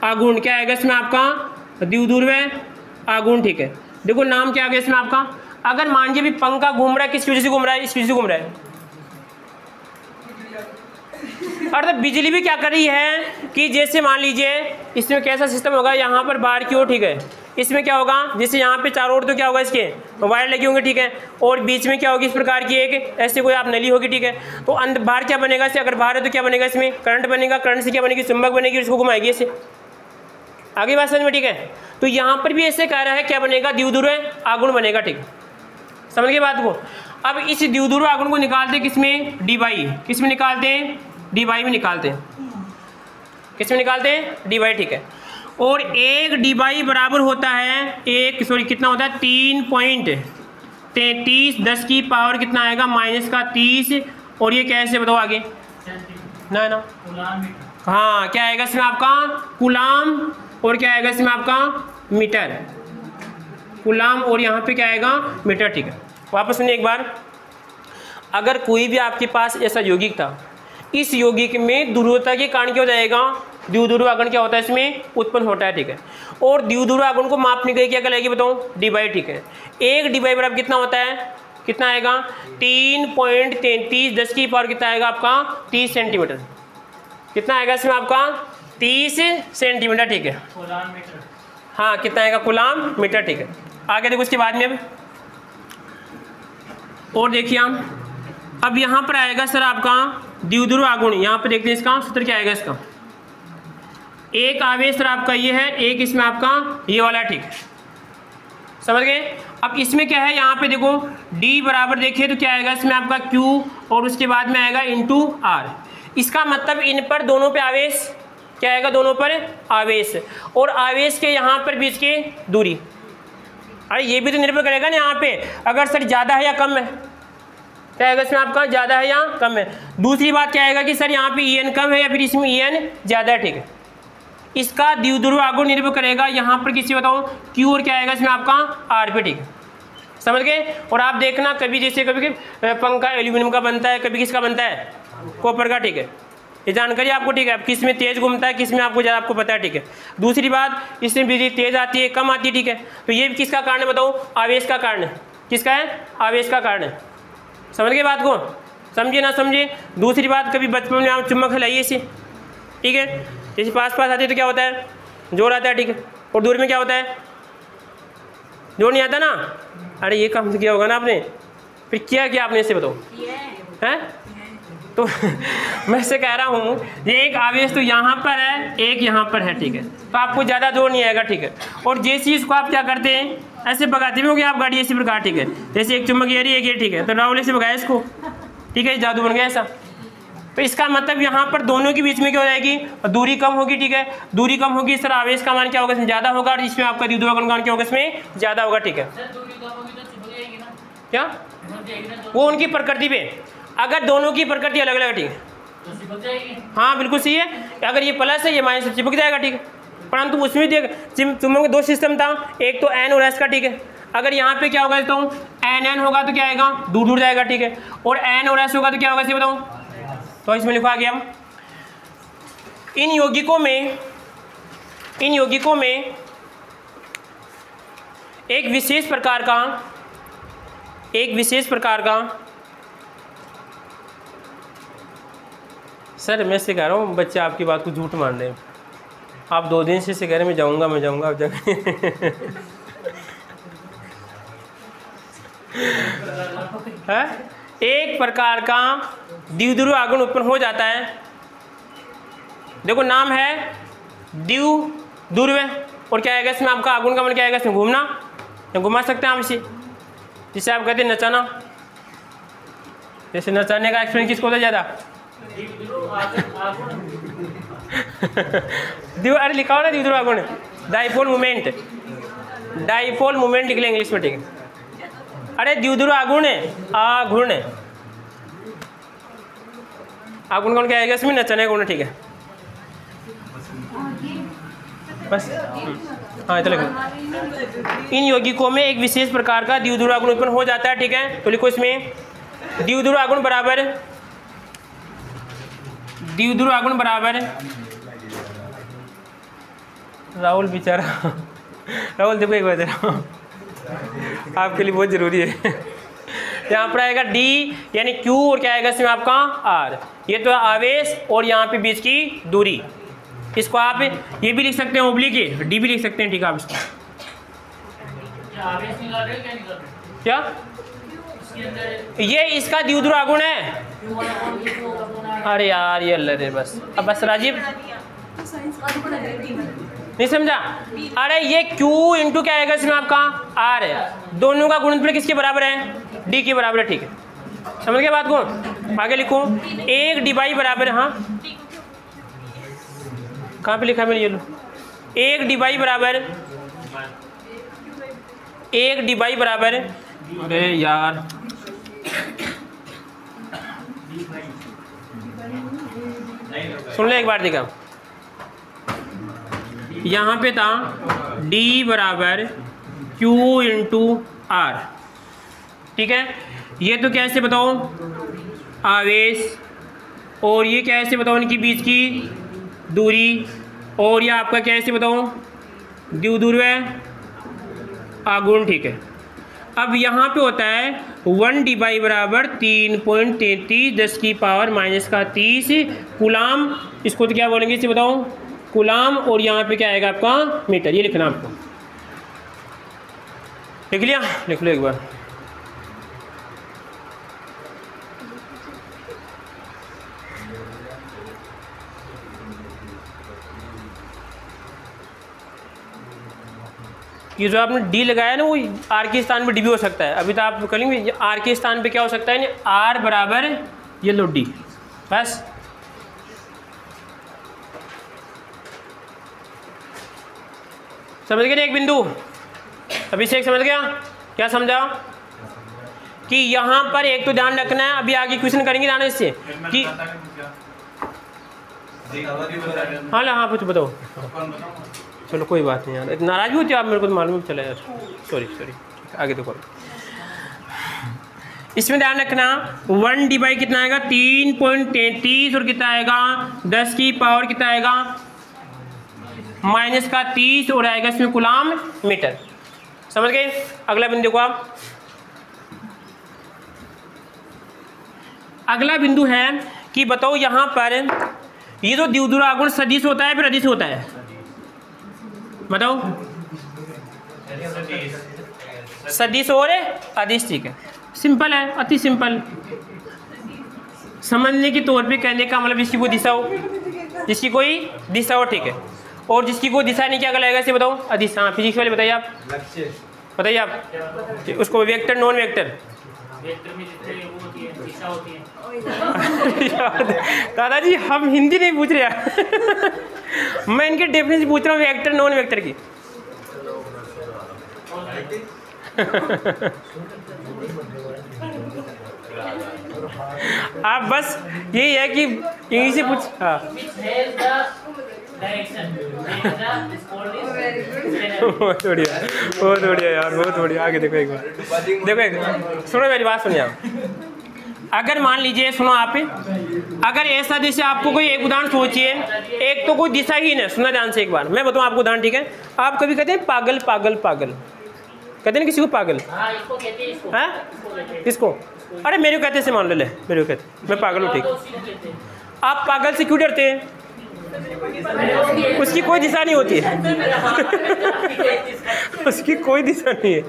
आघूर्ण। क्या आएगा इसमें आपका द्विध्रुव आघूर्ण, ठीक है। देखो नाम क्या आ गया इसमें आपका, अगर मान लीजिए भी पंखा घूम रहा है, किस वजह से घूम रहा है, इस वजह से घूम रहा है। अर्थात बिजली भी क्या कर रही है कि जैसे मान लीजिए इसमें कैसा सिस्टम होगा, यहाँ पर बाहर की ओर, ठीक है, इसमें क्या होगा, जैसे यहाँ पे चारों ओर तो क्या होगा इसके वायर लगे होंगे, ठीक है, और बीच में क्या होगी इस प्रकार की एक ऐसे कोई आप नली होगी, ठीक है। तो अंदर बाहर क्या बनेगा इससे, अगर बाहर है तो क्या बनेगा इसमें करंट बनेगा, करंट से क्या बनेगी, चुंबक बनेगी, इसको घुमाएगी ऐसे, आगे बात समझ में, ठीक है। तो यहाँ पर भी ऐसे कह रहा है क्या बनेगा, द्विध्रुव आघूर्ण बनेगा, ठीक, समझ गए बात को। अब इस द्विध्रुव आघूर्ण को निकालते किसमें, डी बाई, किसमें निकालते हैं, डी बाई में निकालते हैं, किसमें निकालते हैं, डी बाई, ठीक है। और एक डी बाई बराबर होता है एक, सॉरी कितना होता है 3.33 10 की पावर कितना आएगा -30, और ये कैसे बताओ आगे ना हाँ क्या आएगा इसमें आपका कूलाम, और क्या आएगा इसमें आपका मीटर, कूलाम, और यहाँ पे क्या आएगा मीटर, ठीक है। वापस सुनिए एक बार, अगर कोई भी आपके पास ऐसा यौगिक था, इस यौगिक में ध्रुवता के कारण क्या हो जाएगा, द्विध्रुव आघूर्ण क्या होता है इसमें उत्पन्न होता है, ठीक है। और द्विध्रुव आघूर्ण को मापने के लिए क्या कहलाएगी बताओ, डी बाई, ठीक है। एक डी बाई बराबर कितना होता है, कितना आएगा 3.33 10 की पावर कितना आएगा आपका 30 सेंटीमीटर, कितना आएगा इसमें आपका 30 सेंटीमीटर, ठीक है। हाँ कितना आएगा कूलाम मीटर, ठीक है। आगे देखो उसके बाद में और देखिए हम, अब यहाँ पर आएगा सर आपका द्विध्रुव आघूर्ण, यहाँ पे देखते हैं इसका सूत्र क्या आएगा, इसका एक आवेश सर आपका ये है, एक इसमें आपका ये वाला, ठीक है, समझ गए। अब इसमें क्या है, यहाँ पे देखो D बराबर देखिए तो क्या आएगा इसमें आपका Q, और उसके बाद में आएगा इंटू R। इसका मतलब इन पर दोनों पे आवेश क्या आएगा, दोनों पर आवेश, और आवेश के यहाँ पर बीच की दूरी, अरे ये भी तो निर्भर करेगा ना यहाँ पे, अगर सर ज़्यादा है या कम है, क्या आएगा इसमें आपका ज़्यादा है या कम है। दूसरी बात क्या आएगा कि सर यहाँ पे EN कम है या फिर इसमें EN ज़्यादा है, ठीक है। इसका द्विध्रुव आघूर्ण निर्भर करेगा यहाँ पर किसी बताओ Q, और क्या आएगा इसमें आपका R पे, ठीक है, समझ गए। और आप देखना कभी जैसे कभी पंखा एल्यूमिनियम का बनता है, कभी किसका बनता है कॉपर का, ठीक है, ये जानकारी आपको, ठीक है। अब किस में तेज घूमता है, किस में आपको ज़्यादा आपको पता है, ठीक है। दूसरी बात इसमें बिजली तेज आती है कम आती है, ठीक है। तो ये किसका कारण है बताओ, आवेश का कारण है, किसका है, आवेश का कारण है, समझ गए बात को? समझिए ना समझिए। दूसरी बात, कभी बचपन में आप चुम्बक हिलाइए इसे, ठीक है, जैसे पास पास आती है तो क्या होता है, जोर आता है, ठीक है, और दूर में क्या होता है, जोर नहीं आता ना। अरे ये काम किया होगा ना आपने, फिर किया आपने, इसे बताओ हैं। तो मैं इससे कह रहा हूँ ये एक आवेश तो यहाँ पर है, एक यहाँ पर है, ठीक है, तो आपको ज़्यादा जोर नहीं आएगा, ठीक है। और जिस चीज़ को आप क्या करते हैं, ऐसे भगाते भी हो कि आप गाड़ी ऐसी प्रकार, ठीक है, जैसे एक चुम्बक ये रही, एक ये, ठीक है, तो राहुल ऐसे भगाया इसको, ठीक है, जादू बन गया ऐसा। तो इसका मतलब यहाँ पर दोनों के बीच में क्या हो जाएगी, दूरी कम होगी, ठीक है, दूरी कम होगी, इस तरह आवेश का मान क्या होगा, इसमें ज़्यादा होगा, और इसमें आपका द्विध्रुवाकरण का मान क्या होगा, इसमें ज़्यादा होगा, ठीक है। क्या वो उनकी प्रकृति पे, अगर दोनों की प्रकृति अलग अलग, ठीक है, हाँ बिल्कुल सही है, अगर ये प्लस है ये माइनस से चिपक जाएगा, ठीक है, परंतु उसमें देख चुम्बक में दो सिस्टम था, एक तो एन और एस का, ठीक है, अगर यहाँ पे क्या होगा तो एन एन होगा तो क्या आएगा, दूर दूर जाएगा, ठीक है, और एन और एस होगा तो क्या होगा इसे बताऊँ, तो इसमें लिखा गया इन यौगिकों में एक विशेष प्रकार का सर मैं से कह रहा हूँ, बच्चे आपकी बात को झूठ मान रहे हैं, आप 2 दिन से कह रहे मैं जाऊँगा आप जाके है, एक प्रकार का द्विध्रुव आघूर्ण उत्पन्न हो जाता है, देखो नाम है द्विध्रुव, और क्या आएगा इसमें, आपका आघूर्ण का मान क्या आएगा, इसमें घूमना, घुमा सकते हैं आप इसे, जिसे आप कहते हैं नचाना, जैसे नचाने का एक्सपीरियंस किसको होता है ज़्यादा, अरे लिखा हो ना द्विध्रुव आघूर्ण, डाइपोल मूवमेंट निकले इंग्लिश में, ठीक है, अरे द्विध्रुव आघूर्ण कौन क्या आएगा इसमें, नचने गुण, ठीक है, बस हाँ, तो लिखो इन यौगिकों में एक विशेष प्रकार का द्विध्रुव आघूर्ण उत्पन्न हो जाता है, ठीक है, तो लिखो इसमें द्विध्रुव आघूर्ण बराबर राहुल बेचारा राहुल देखो एक बार आपके लिए बहुत जरूरी है यहाँ पर आएगा डी यानी क्यू, और क्या आएगा इसमें आपका आर, ये तो आवेश और यहाँ पे बीच की दूरी, इसको आप ये भी लिख सकते हैं ओब्लिक, डी भी लिख सकते हैं, ठीक है, आप इसको क्या ये इसका द्विध्रुव आघूर्ण है, अरे यार ये अल्लाह रे, बस राजीव नहीं समझा, अरे ये Q इंटू क्या आएगा इसमें आपका R है, दोनों का गुणनफल किसके बराबर है, D के बराबर है, ठीक है, समझ गए बात को, आगे लिखो एक डिवाई बराबर, हाँ कहाँ पे लिखा है मैंने, ये लो, एक डिवाई बराबर, अरे यार सुन ले एक बार, देखा यहाँ पे था D बराबर Q इंटू R, ठीक है, ये तो कैसे बताओ आवेश, और ये कैसे बताओ इनके बीच की दूरी, और ये आपका कैसे बताओ द्विध्रुव आघूर्ण, ठीक है। अब यहाँ पे होता है 1 डिवाई बराबर 3.33 10⁻³ कूलाम, इसको तो क्या बोलेंगे इसे बताओ कूलाम, और यहाँ पे क्या आएगा आपका मीटर, ये लिखना आपको, लिख लिया, लिख लो एक बार, ये जो आपने डी लगाया ना वो आर के स्थान पे डी भी हो सकता है, अभी तो आप करेंगे आर के स्थान पे क्या हो सकता है, आर बराबर ये लो डी, बस समझ गए एक बिंदु, अभी से एक समझ गया, क्या समझा कि यहाँ पर एक तो ध्यान रखना है, अभी आगे क्वेश्चन करेंगे ध्यान इससे कि हाँ कुछ बताओ, चलो कोई बात नहीं यार, नाराज भी होती हो आप, मेरे को तो मालूम चला यार, सॉरी आगे तो करो, इसमें ध्यान रखना 1 डिवाई कितना आएगा 3.33 और कितना आएगा 10 की पावर कितना आएगा -30 और आएगा इसमें कूलाम मीटर, समझ गए। अगला बिंदु को आप अगला बिंदु है कि बताओ यहाँ पर ये जो द्विध्रुव आघूर्ण सदिश होता है फिर अदिश होता है, बताओ। सदिश और अदिश, ठीक है, सिंपल है, अति सिंपल। समझने के तौर पे कहने का मतलब जिसकी कोई दिशा हो, जिसकी कोई दिशा हो, ठीक है, और जिसकी कोई दिशा नहीं, क्या कहलाएगा इसे बताओ, अदिश। हाँ फिजिक्स वाले बताइए आप, बताइए आप उसको, वेक्टर नॉन वेक्टर। वेक्टर में वो होती है, दिशा होती है। दादाजी हम हिंदी नहीं पूछ रहे हैं मैं इनके डेफिनेशन पूछ रहा हूँ वेक्टर नॉन वेक्टर की। आप बस यही है कि इंग्लिश से पूछ। हाँ बहुत बढ़िया, बहुत बढ़िया यार, बहुत बढ़िया। आगे देखो एक बार, देखो एक, सुनो मेरी बात सुनिए आप। अगर मान लीजिए, सुनो आप, अगर ऐसा जैसे आपको कोई एक उदाहरण सोचिए, एक तो कोई दिशाहीन है, सुना ध्यान से एक बार, मैं बताऊँ आपको उदाहरण, ठीक है। आप कभी कहते हैं पागल पागल पागल, कहते हैं किसी को पागल, है किसको? अरे मेरे को कहते हैं, मान ले, मेरे को कहते मैं पागल हूँ, ठीक। आप पागल से क्यों डरते हैं? उसकी कोई दिशा नहीं होती है उसकी कोई दिशा नहीं है,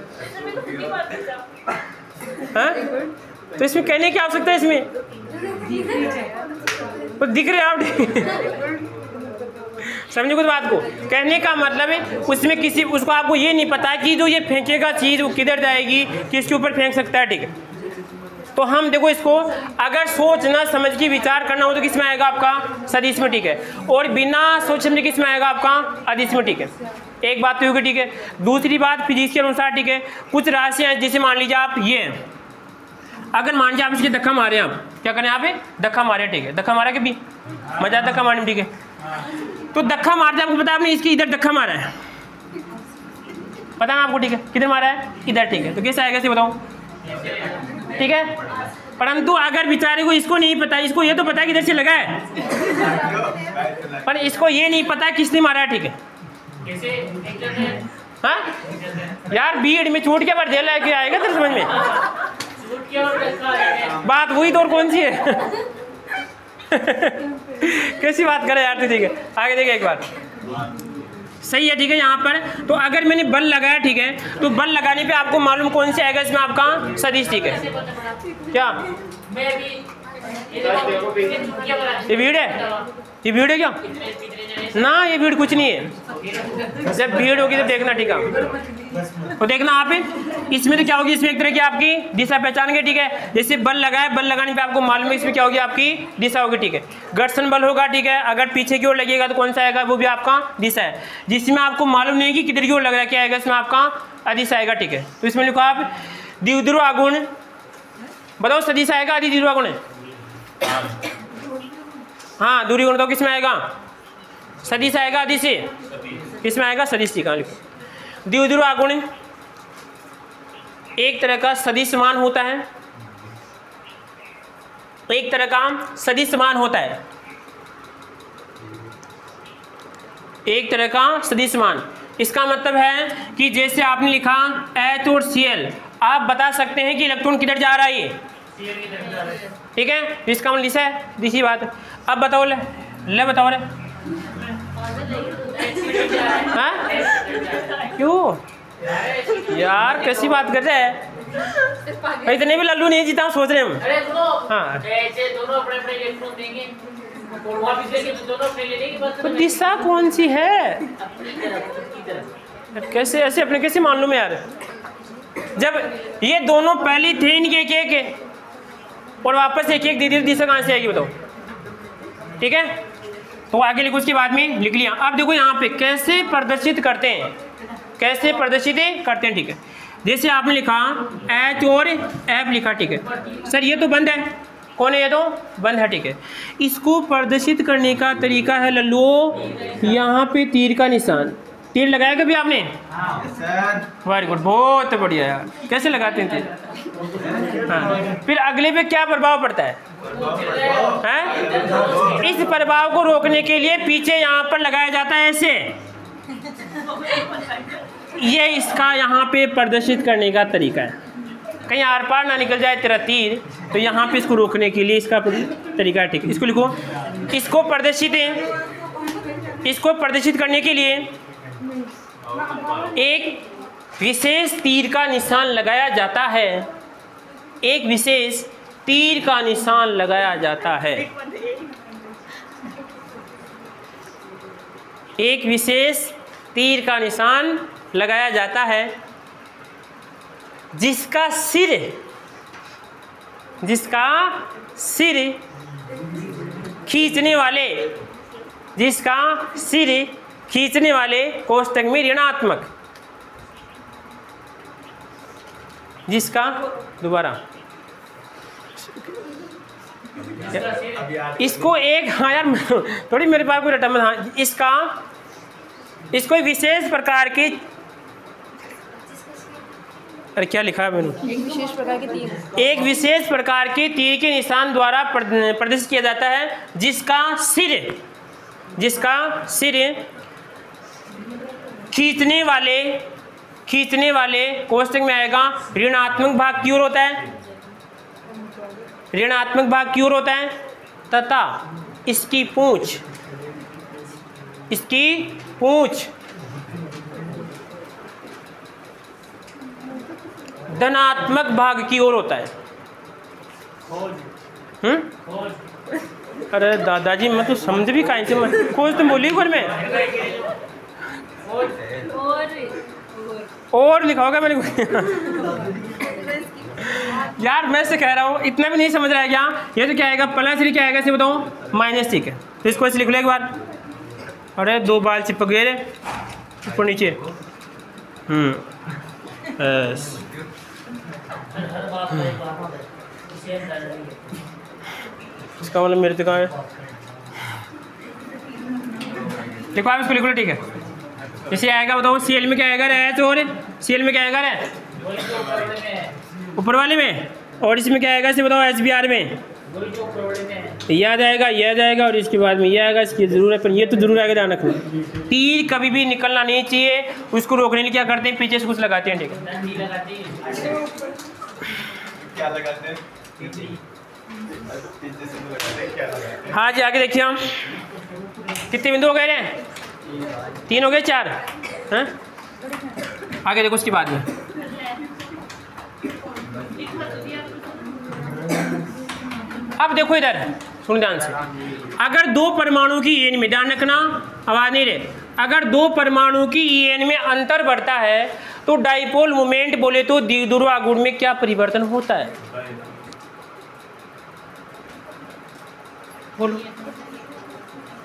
हाँ? तो इसमें कहने की आवश्यकता है, इसमें तो दिख रहे आप समझे कुछ बात को। कहने का मतलब है उसमें किसी, उसको आपको ये नहीं पता कि जो ये फेंकेगा चीज़ वो किधर जाएगी, किसके ऊपर फेंक सकता है, ठीक है। तो हम देखो इसको, अगर सोचना समझ के विचार करना हो तो किस में आएगा आपका, सदिश में, ठीक है, और बिना सोच समझे किस में आएगा आपका, अदिश में, ठीक है। एक बात तो होगी, ठीक है। दूसरी बात फिजिक्स के अनुसार, ठीक है, कुछ राशियाँ जैसे मान लीजिए आप ये, अगर मान लीजिए आप इसके धक्का मारे, आप क्या करें, आप धक्का मारे, ठीक है, धक्का मारा कि भी मजा धक्का मारने में, ठीक है। तो धक्का मारते आपको पता, आपने इसके इधर धक्का मारा है, पता ना आपको, ठीक है, किधर मारा है, इधर, ठीक है। तो कैसे आएगा इसे बताओ, ठीक है। परंतु अगर बेचारे को इसको नहीं पता, इसको ये तो पता है कि इधर से लगा है पर इसको ये नहीं पता किसने मारा है, ठीक है। हाँ यार भीड़ में छूट के पर जेल लेके आएगा तेरे समझ में बात वही तो, और कौन सी है कैसी बात करे यार तू, ठीक है। आगे देखिए एक बार, सही है, ठीक है। यहाँ पर तो अगर मैंने बल लगाया, ठीक है, तो बल लगाने पे आपको मालूम कौन से आएगा इसमें आपका सदिश, ठीक है। क्या ये भीड़ है, ये भीड़ है क्या ना, ये भीड़ कुछ नहीं है। जब भीड़ होगी तो देखना, ठीक है, तो देखना आप इसमें तो क्या होगी, इसमें एक तरह की आपकी दिशा पहचान गए, ठीक है। जैसे बल लगाए, बल लगाने पे आपको मालूम है इसमें क्या होगी, आपकी दिशा होगी, ठीक है। घर्षण बल होगा, ठीक है, अगर पीछे की ओर लगेगा तो कौन सा आएगा, वो भी आपका दिशा है। जिसमें आपको मालूम नहीं है कि किधर की ओर लग रहा है, क्या आएगा इसमें आपका अदिश आएगा, ठीक है। तो इसमें लिखो आप द्विध्रुव आघूर्ण, बताओ सदिश आएगा अदिश द्विध्रुव आघूर्ण, हाँ दूरी गुण तो किस में आएगा, सदिश आएगा अदिश से, किसमें आएगा सदिश, ठीक है। लिखो द्विध्रुव आघूर्ण एक तरह का सदिश मान होता है, एक तरह का सदिश मान होता है, एक तरह का सदिश मान। इसका मतलब है कि जैसे आपने लिखा H और Cl, आप बता सकते हैं कि इलेक्ट्रॉन किधर जा रहा है, ठीक है, इसका मतलब है दूसरी बात। अब बताओ ले बताओ रे, हाँ क्यों यार कैसी बात कर रहे हैं, इतने भी लल्लू नहीं जीता सोच रहे हम। हाँ तो दिशा कौन सी है, कैसे ऐसे अपने कैसे मान लूं मैं यार, जब ये दोनों पहले थे इनके एक एक और वापस एक एक दे दी, दिशा कहाँ से आएगी बताओ, ठीक है। तो आगे लिखो, उसके बाद में लिख लिया। अब देखो यहाँ पे कैसे प्रदर्शित करते हैं, कैसे प्रदर्शित करते हैं, ठीक है। जैसे आपने लिखा H और F लिखा, ठीक है सर, ये तो बंद है, कौन है ये तो बंद है, ठीक है। इसको प्रदर्शित करने का तरीका है लल्लू, यहाँ पे तीर का निशान, तीर लगाया कभी आपने, वेरी गुड, बहुत बढ़िया यार, कैसे लगाते हैं तीर, हाँ। फिर अगले पे क्या प्रभाव पड़ता है, इस प्रभाव को रोकने के लिए पीछे यहाँ पर लगाया जाता है ऐसे, ये इसका यहाँ पे प्रदर्शित करने का तरीका है। कहीं आर पार ना निकल जाए तेरा तीर, तो यहाँ पे इसको रोकने के लिए इसका तरीका है, ठीक है। इसको लिखो, इसको प्रदर्शित करने के लिए एक विशेष तीर का निशान लगाया जाता है, एक विशेष तीर का निशान लगाया जाता है, एक विशेष तीर का निशान लगाया जाता है, जिसका सिर खींचने वाले कोष्ठक में ऋणात्मक, जिसका दोबारा इसको एक, हाँ यार थोड़ी मेरे पास कोई रटा मत, हाँ इसको विशेष प्रकार की, अरे क्या लिखा है मैंने, एक विशेष प्रकार के तीर के निशान द्वारा प्रदर्शित किया जाता है, जिसका सिर खींचने वाले कोष्ठक में आएगा, ऋणात्मक भाग की ओर होता है, तथा इसकी पूंछ धनात्मक भाग की ओर होता है। अरे दादाजी मैं तो समझ भी कहीं से, खोज तुम बोली घर में और लिखा होगा मैंने यार मैं से कह रहा हूँ, इतना भी नहीं समझ रहा है क्या? ये तो क्या आएगा प्लस, ये क्या आएगा इसे बताओ माइनस, ठीक है। तो इसको ऐसे लिख लो एक बार, अरे दो बाल चिपक गए ऊपर नीचे, इसका मतलब मेरे तो कहाँ है, देखो आप इसको लिख लो, ठीक है। जैसे आएगा बताओ, सीएल में क्या आएगा एच, और सीएल में क्या आएगा रे ऊपर वाले में, और इसमें क्या आएगा इसे बताओ एचबीआर में, याद आएगा और इसके बाद में ये आएगा, इसकी जरूर है, पर ये तो जरूर आएगा, ध्यान रखना। तीर कभी भी निकलना नहीं चाहिए, उसको रोकने के लिए क्या करते हैं, पीछे से कुछ लगाते हैं, ठीक है। क्या लगाते हैं? हाँ जी आगे देखिए, हम कितने बिंदु हो गए रे, 3 हो गए, 4 हैं। आगे देखो उसके बाद में, अब देखो इधर सुन ध्यान से, अगर दो परमाणु की ईएन में, ध्यान रखना आवाज नहीं रहे, अगर दो परमाणु की ईएन में अंतर बढ़ता है तो डाइपोल मोमेंट बोले तो द्विध्रुव आघूर्ण में क्या परिवर्तन होता है, बोलो।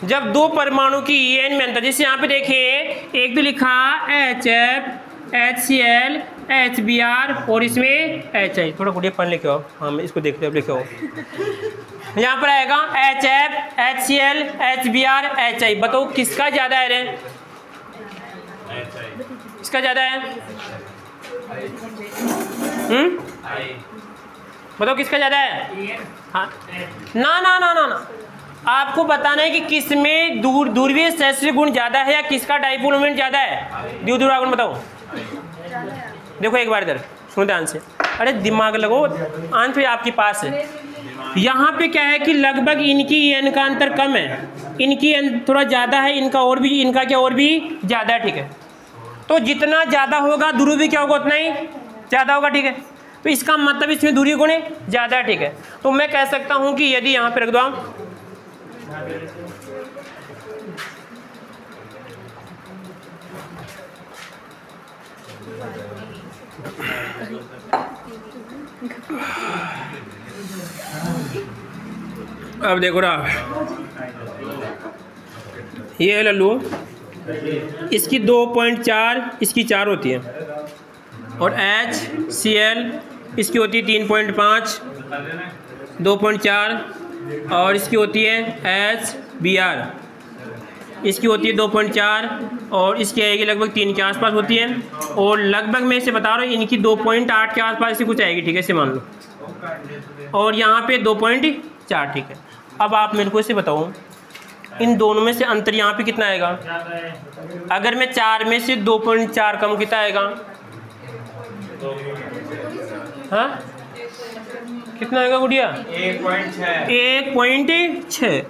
जब दो परमाणु की ईएन में अंतर, जैसे यहाँ पे देखिए एक तो लिखा HF, HCl, HBr और इसमें HI, थोड़ा गुड़िया पढ़ लिखे हो, हाँ मैं इसको देखते हो लिखे हो, यहाँ पर आएगा HF, HCl, HBr, HI, बताओ किसका ज़्यादा है रे, किसका ज़्यादा है, बताओ किसका ज़्यादा है, हाँ ना, आपको बताना है कि किस में ध्रुवीय सहस्त्र गुण ज़्यादा है या किसका डाइपोल मोमेंट ज़्यादा है, द्विध्रुव आघूर्ण बताओ। देखो एक बार इधर सुनो ध्यान से, अरे दिमाग लगो, आंसर आपके पास है। यहाँ पे क्या है कि लगभग इनकी ईएन का अंतर कम है, इनकी थोड़ा ज़्यादा है, इनका और भी, इनका क्या और भी ज़्यादा है, ठीक है। तो जितना ज़्यादा होगा ध्रुव भी क्या होगा उतना ही ज़्यादा होगा, ठीक है। तो इसका मतलब इसमें ध्रुवीय गुण ज़्यादा है, ठीक है। तो मैं कह सकता हूँ कि यदि यहाँ पे रख दो अब देखो ना, ये लल्लू इसकी 2.4, इसकी 4 होती है, और HCl इसकी होती है 3.5, 2.4, और इसकी होती है HBr इसकी होती है 2.4, और इसकी आएगी लगभग 3 के आसपास होती है, और लगभग मैं इसे बता रहा हूँ इनकी 2.8 के आसपास इसे कुछ आएगी, ठीक है, इसे मान लो, और यहाँ पे 2.4, ठीक है। अब आप मेरे को इसे बताओ इन दोनों में से अंतर यहाँ पे कितना आएगा, अगर मैं 4 में से 2.4 कम कितना आएगा, हाँ कितना आएगा गुड़िया? 1.6 1.6।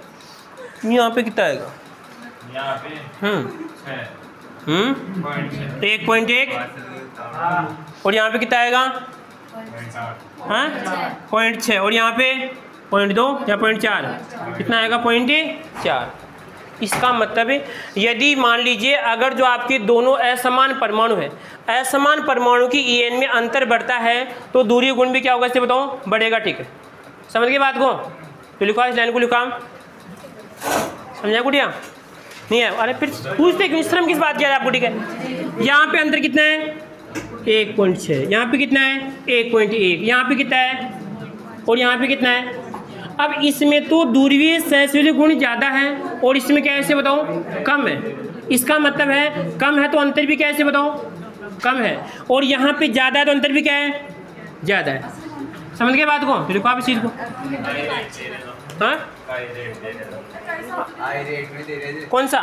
यहाँ पे कितना आएगा? यहाँ पे 1.1 और यहाँ पे कितना आएगा? हाँ 0.6 और यहाँ पे 0.2 या 0.4 कितना आएगा? 0.4। इसका मतलब है यदि मान लीजिए अगर जो आपके दोनों असमान परमाणु है, असमान परमाणु की EN में अंतर बढ़ता है तो दूरी गुण भी क्या होगा इससे बताओ? बढ़ेगा। ठीक है, समझ गए बात को? तो लिखा इस लाइन को लिखा, समझा गुड़िया? नहीं है? अरे फिर पूछते क्यों? श्रम किस बात किया आपको? ठीक है, यहाँ पे अंतर कितना है? 1.6। यहाँ पे कितना है? 1.1। यहाँ पे कितना है और यहाँ पे कितना है? अब इसमें तो दूरवीय सहसुली गुण ज़्यादा है और इसमें क्या ऐसे बताओ? कम है। इसका मतलब है कम है तो अंतर भी क्या ऐसे बताओ? कम है। और यहाँ पे ज़्यादा है तो अंतर भी क्या है? ज़्यादा है। समझ गए बात को? लिखो आप इस चीज़ को। हाँ कौन सा?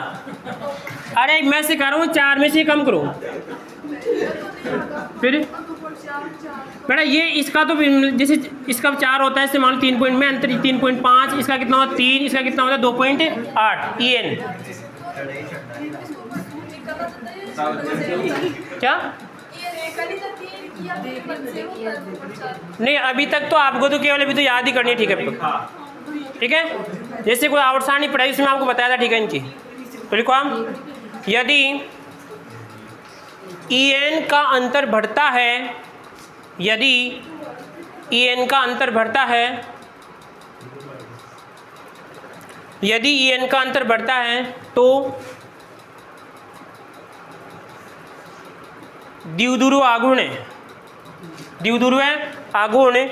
अरे मैं से कह रहा हूँ 4 में से कम करो। फिर बेटा ये इसका तो जैसे इसका 4 होता है, इससे मान लो 3 पॉइंट में अंतर 3.5, इसका कितना होता है 3, इसका कितना होता है 2.8 EN। क्या नहीं अभी तक तो आपको तो केवल अभी तो याद ही करनी है। ठीक है, ठीक है, जैसे कोई आउट सारणी पढ़ाई उसमें आपको बताया था। ठीक है, इनकी तो लिखो हम, यदि EN का अंतर बढ़ता है, यदि EN का अंतर बढ़ता है, यदि EN का अंतर बढ़ता है तो द्विध्रुव आघूर्ण, द्विध्रुव आघूर्ण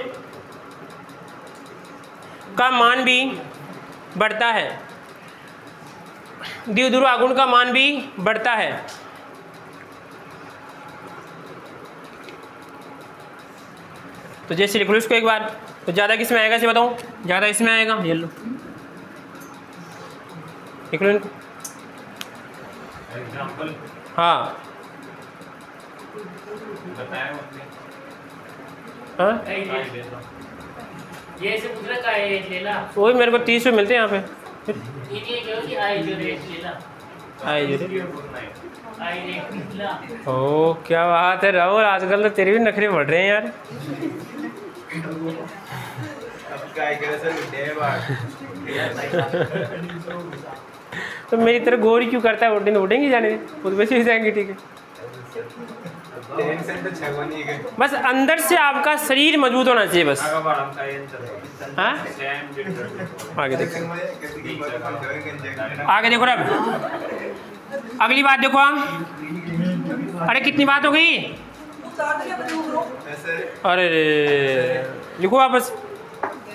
का मान भी बढ़ता है, द्विध्रुव आघूर्ण का मान भी बढ़ता है। तो जैसे लिख लो इसको एक बार, तो ज़्यादा किस में आएगा इसे बताओ? ज़्यादा इसमें आएगा, ये लो लिख लो इनको। एग्जाम्पल हाँ हाँ ये ऐसे पूछ रहा का है लेला, वही मेरे को 30 रुपये मिलते हैं यहाँ पे। ये कहो कि आई जो रेट लेला, आई जो आई रेट लेला। ओ क्या बात है राहुल, आजकल तो तेरे भी नखरे बढ़ रहे हैं यार। अब काय करे सर तो मेरी तरह गोरी क्यों करता है? उठेंगे जाने दे, खुद वैसे ही जाएंगे। ठीक है, टेंशन तो छगो नहीं गए, बस अंदर से आपका शरीर मजबूत होना चाहिए बस। हाँ आगे देखो, आगे देखो अब अगली बात देखो हम। अरे कितनी बात हो गई? अरे लिखो वापस।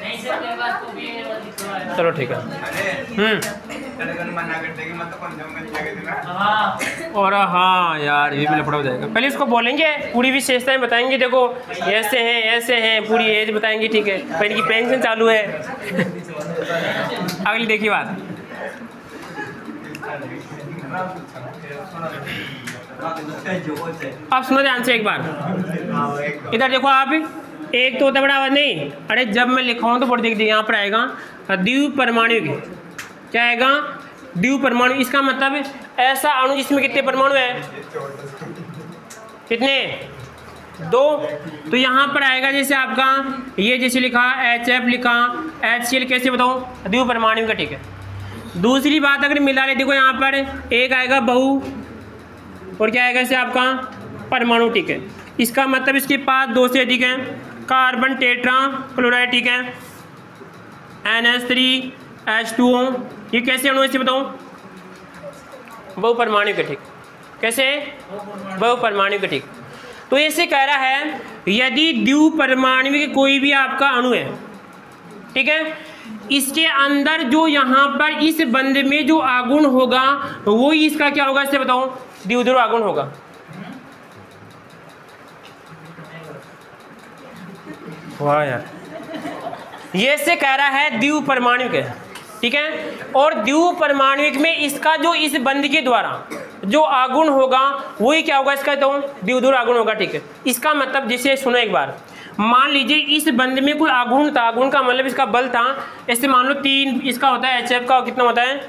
नहीं सर मेरे पास तो भी लिखा है। चलो ठीक है। मना करते कि मत कौन जाऊंगा हाँ और हाँ यार ये भी लफड़ा हो जाएगा। पहले इसको बोलेंगे, पूरी विशेषताएं बताएंगे। देखो ऐसे हैं पूरी एज बताएंगे। ठीक है, पहले की पेंशन चालू है। अगली देखिए बात, आप सुनो ध्यान से एक बार। इधर देखो आप, एक तो होता बड़ा आवाज नहीं। अरे जब मैं लिखाऊँ तो बोल देख यहाँ पर आएगा द्वितीय परमाणु। क्या आएगा? द्वितीय परमाणु। इसका मतलब है ऐसा अणु जिसमें कितने परमाणु है? कितने? 2। तो यहाँ पर आएगा जैसे आपका ये जैसे लिखा HF लिखा, HCl कैसे बताऊँ? द्वितीय परमाणु का। ठीक है, दूसरी बात अगर मिला ले, देखो यहाँ पर एक आएगा बहु और क्या आएगा इसे आपका परमाणु। ठीक है, इसका मतलब इसके पास 2 से अधिक हैं। Carbon tetra chloride. ठीक है, NH3H2O। ये कैसे अणु ऐसे बताओ? बहुपरमाणु के। ठीक, कैसे? बहुपरमाणु के। ठीक, तो ऐसे कह रहा है यदि द्विपरमाणु के कोई भी आपका अणु है, ठीक है, इसके अंदर जो यहाँ पर इस बंध में जो आघूर्ण होगा वो इसका क्या होगा इससे बताओ? द्विध्रुव आघूर्ण होगा। वाह यार, ये से कह रहा है द्वितीय परमाणु के। ठीक है, और द्वितीय परमाणु में इसका जो इस बंध के द्वारा जो आघूर्ण होगा वही क्या होगा इसका? तो द्विध्रुव आघूर्ण होगा। ठीक है, इसका मतलब जैसे सुनो एक बार, मान लीजिए इस बंद में कोई आघूर्ण था, आघूर्ण का मतलब इसका बल था, ऐसे मान लो 3 इसका होता है, HF का कितना होता है,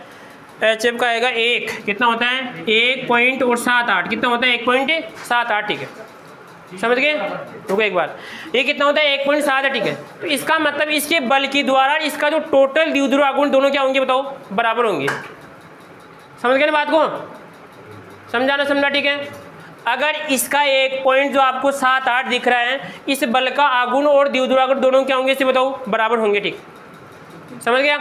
HF का आएगा 1, कितना होता है 1.78, कितना होता है 1.78, ठीक है समझ गए। रुको एक बार, ये कितना होता है 1.7 ठीक है। तो इसका मतलब इसके बल के द्वारा इसका जो टोटल द्विध्रुव आघूर्ण दोनों क्या होंगे बताओ, बराबर होंगे। समझ गए ना बात को, समझा ना समझा, ठीक है। अगर इसका एक पॉइंट जो आपको 7-8 दिख रहा है, इस बल का आघूर्ण और द्विध्रुव आघूर्ण दोनों क्या होंगे इसे बताओ, बराबर होंगे, ठीक समझ गया।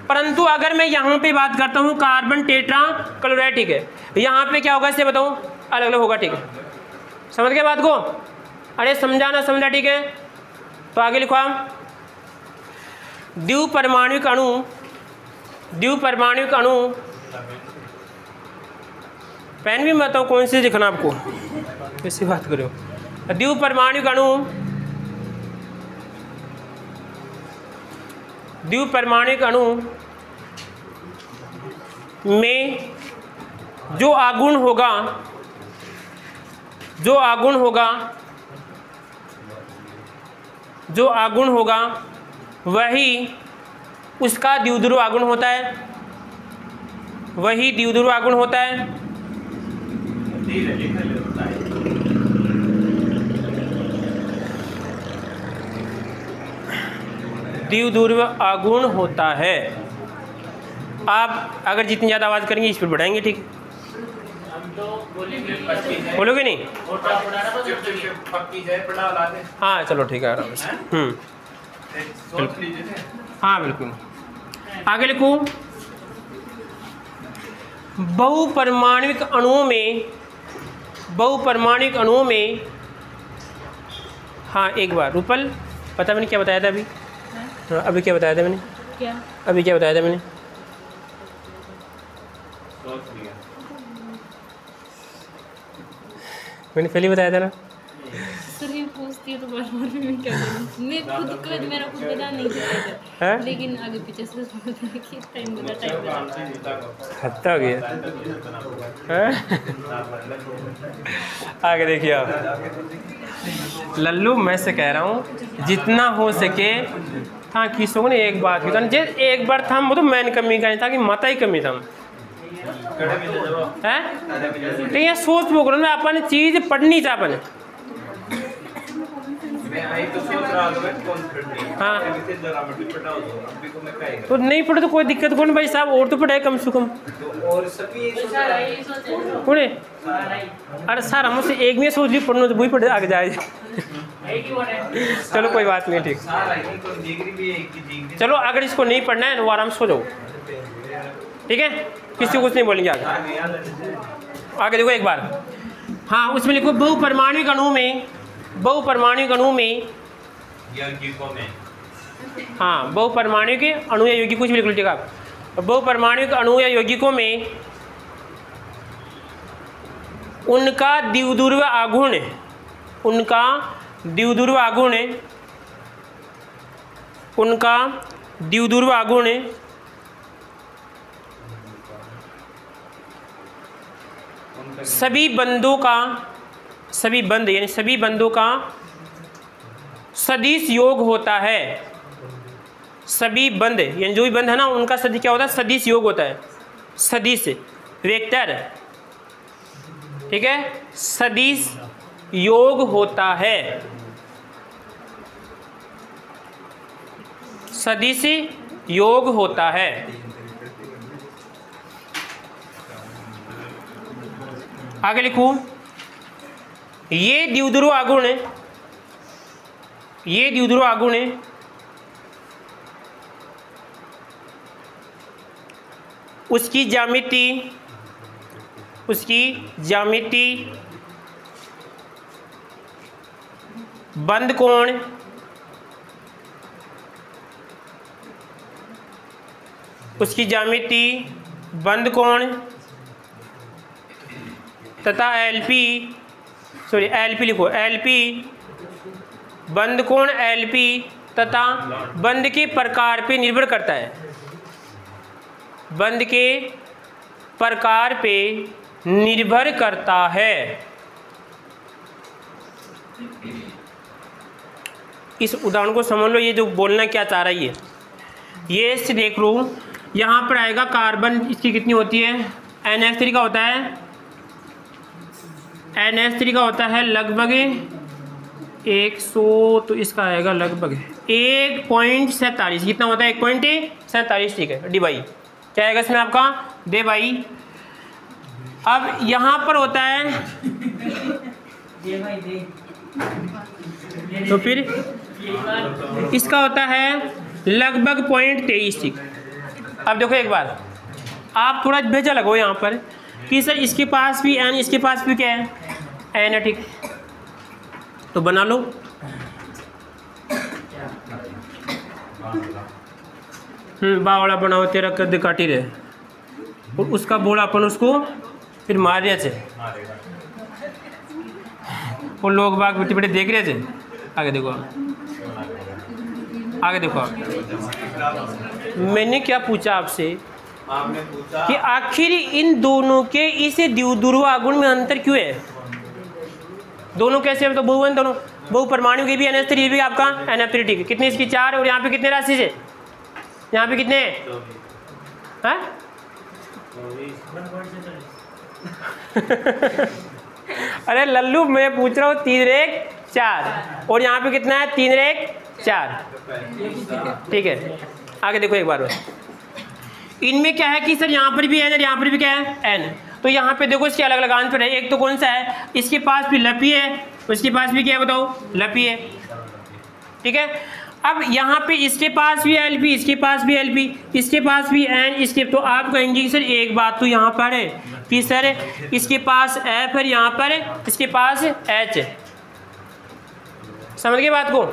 परंतु अगर मैं यहाँ पे बात करता हूँ कार्बन टेट्रा क्लोराइड, ठीक है, यहाँ पे क्या होगा इसे बताओ, अलग अलग होगा, ठीक है समझ गए बात को। अरे समझा ना समझा, ठीक है। तो आगे लिखो आप, द्विपरमाणुक अणु, पेन भी बताओ कौन सी लिखना आपको, कैसी बात करो। द्विपरमाणुक अणु में जो आघूर्ण होगा वही उसका द्विध्रुव आघूर्ण होता है, वही द्विध्रुव आघूर्ण होता है। द्विध्रुव आघूर्ण होता है। आप अगर जितनी ज़्यादा आवाज़ करेंगे इस पर बढ़ाएंगे, ठीक हम तो बोलेंगे, बोलोगे नहीं, पक्की जाए पढ़ा ला दे। हाँ चलो ठीक है आराम से। सोच लीजिए ना। हाँ बिल्कुल। आगे लिखो, बहुपरमाणुक अणुओं में हाँ एक बार रूपल, पता मैंने क्या बताया था अभी, अभी क्या बताया था मैंने, क्या अभी क्या बताया था मैंने, सोच लिया। मैंने पहले बताया था ना। सर ये पूछती है तो बार-बार मैं क्या करूं, मैं खुद को मेरा कुछ पता नहीं चलता हैं? लेकिन आगे पीछे से सोचता है कि टाइम बता। खत्ता हो गया हैं? आगे देखिए आप, लल्लू मैं से कह रहा हूँ जितना हो सके। हाँ किसों ने एक बात भी जे एक बार था वो तो मैंने कमी का नहीं था कि माता ही कमी था है। तो ये सोच पोकरण में अपन चीज़ पढ़नी था अपन। मैं आई तो सोच रहा था कौन पढ़नी। हाँ ऐसे जरा मत पढ़ाओ तो अभी को मैं कहेगा। तो नहीं पढ़े तो कोई दिक्कत कौन भाई साहब, और तो पढ़े कम से कम। तो और सभी सोच रहा है। कौन है? अरे सर हमसे एक भी सोच ली पढ़ना तो वही पढ़े आगे जाए। चलो कोई बात नहीं, ठीक। सारा ही को डिग्री भी है कि डिग्री। चलो अगर इसको नहीं पढ़ना है तो आराम से सो जाओ, ठीक है, किसी को कुछ नहीं बोलेंगे आगे। आगे देखो एक बार, हाँ उसमें लिखो बहुपरमाणुक अणु में यौगिकों में हाँ बहुपरमाणुक अणु या यौगिक कुछ भी लिख लीजिएगा आप। बहुपरमाणुक अणु या यौगिकों में उनका द्विध्रुव आघूर्ण सभी बंधों का सदिश योग होता है। सभी बंध यानी जो भी बंध है ना उनका सदिश क्या होता है, सदिश योग होता है, सदिश वेक्टर, ठीक है, सदिश योग होता है, सदिश योग होता है। आगे लिखूं, ये द्विध्रुव आघूर्ण उसकी ज्यामिति बंद कोण तथा LP लिखो, LP बंद कोण LP तथा बंद के प्रकार पे निर्भर करता है, बंद के प्रकार पे निर्भर करता है। इस उदाहरण को समझ लो, ये जो बोलना क्या चाह रही है। ये इससे देख लो, यहाँ पर आएगा कार्बन, इसकी कितनी होती है, NH3 का होता है, NH3 का होता है लगभग 100, तो इसका आएगा लगभग 1.47, कितना होता है 1.47, ठीक है, डी बाई क्या आएगा इसमें आपका, दे बाई। अब यहाँ पर होता है तो फिर इसका होता है लगभग 0.23, ठीक। अब देखो एक बार आप थोड़ा भेजा लगो यहाँ पर कि सर इसके पास भी n, इसके पास भी क्या है, n है, ठीक। तो बना लो, बावड़ा बनाओ तेरा कद काटी रहे, और उसका बोला अपन उसको फिर मार रहे थे, और लोग बाग बेटे बेटे देख रहे थे। आगे देखो आप, आगे देखो आप, मैंने क्या पूछा आपसे, आपने पूछा कि आखिर इन दोनों के इस द्विध्रुव आगुण में अंतर क्यों है। दोनों कैसे हैं, तो बहुवन दोनों, बहु परमाणु की भी NH3 भी आपका NF3, ठीक है। कितनी इसकी 4, और यहाँ पे कितने राशि से, यहाँ पे कितने हैं, अरे लल्लू मैं पूछ रहा हूँ 3 रेख 4, और यहाँ पे कितना है 3 रेख 4, ठीक है। आगे देखो एक बार, इनमें क्या है कि सर यहाँ पर भी n और यहाँ पर भी क्या है n, तो यहाँ पे देखो इसके अलग अलग आंसर है। एक तो कौन सा है, इसके पास भी लपी है, उसके पास भी क्या है बताओ, लपी है, ठीक है। अब यहाँ पे इसके पास भी LP, इसके पास भी LP, इसके पास भी n, इसके, तो आप कहेंगे कि सर एक बात तो यहाँ पर है कि सर इसके पास F है, यहाँ पर इसके पास H है, समझ गए बात को।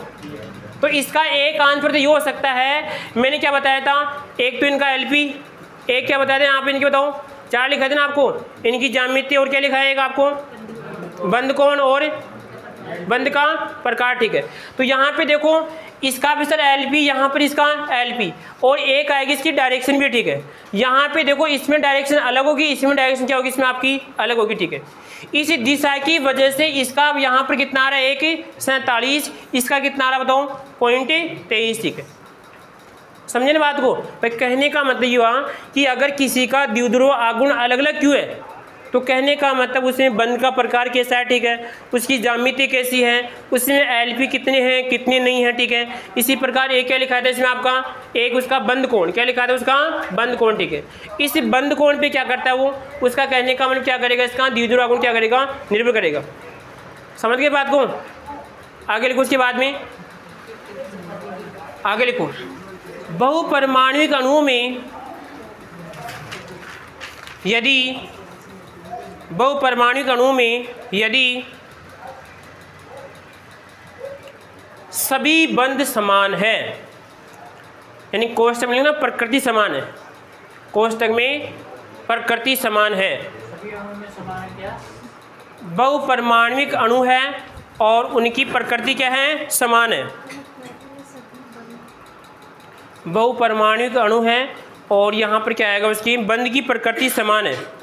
तो इसका एक आंसर तो ये हो सकता है, मैंने क्या बताया था, एक तो इनका LP, एक क्या बताया था यहाँ पे इनकी बताओ, 4 लिखा था ना आपको, इनकी ज्यामिति, और क्या लिखा है आपको, बंद कोण और बंद का प्रकार, ठीक है। तो यहाँ पे देखो इसका भी सर LP, यहाँ पर इसका LP, और एक आएगी इसकी डायरेक्शन भी, ठीक है। यहाँ पे देखो इसमें डायरेक्शन अलग होगी, इसमें डायरेक्शन क्या होगी, इसमें आपकी अलग होगी, ठीक है। इस दिशा की वजह से इसका यहाँ पर कितना आ रहा है 1.47, इसका कितना आ रहा है बताओ 0.23, ठीक है। समझे ना बात को। भाई कहने का मतलब ये हुआ कि अगर किसी का द्विध्रुव आगुण अलग अलग क्यों है, तो कहने का मतलब उसमें बंध का प्रकार कैसा है, ठीक है, उसकी ज्यामिति कैसी है, उसमें LP कितने हैं कितने नहीं हैं, ठीक है। इसी प्रकार एक क्या लिखा था इसमें आपका, एक उसका बंद कोण, क्या लिखा था उसका बंद कोण, ठीक है। इस बंद कोण पे क्या करता है वो, उसका कहने का मतलब क्या करेगा, इसका द्विध्रुव आगुण क्या करेगा, निर्भर करेगा। समझ गए बात को। आगे लिखो, उसके बाद में आगे लिखो, बहुपरमाणुक अणुओं में यदि बहुपरमाणुक अणुओं में यदि सभी बंध समान है, यानी कोष्टक में ना प्रकृति समान है, कोष्टक में प्रकृति समान है, बहुपरमाणुक अणु है और उनकी प्रकृति क्या है, समान है। बहुपरमाणुक अणु है और यहाँ पर क्या आएगा, उसकी बंध की प्रकृति समान है।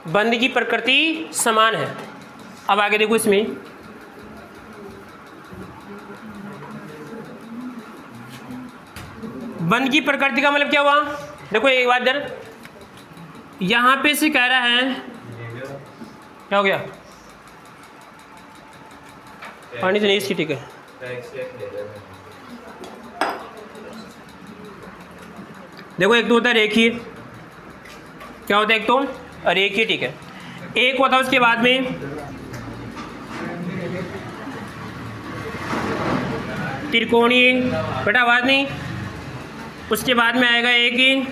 बंध की प्रकृति समान है। अब आगे देखो, इसमें बंध की प्रकृति का मतलब क्या हुआ, देखो एक बात इधर, यहाँ पे से कह रहा है, क्या हो गया, पानी से नहीं इसकी, ठीक है। देखो एक तो होता है रेखीय, क्या होता है, एक तो रेखीय, ठीक है। एक होता है उसके बाद में त्रिकोणीय, बेटा आवाज नहीं, उसके बाद में आएगा एक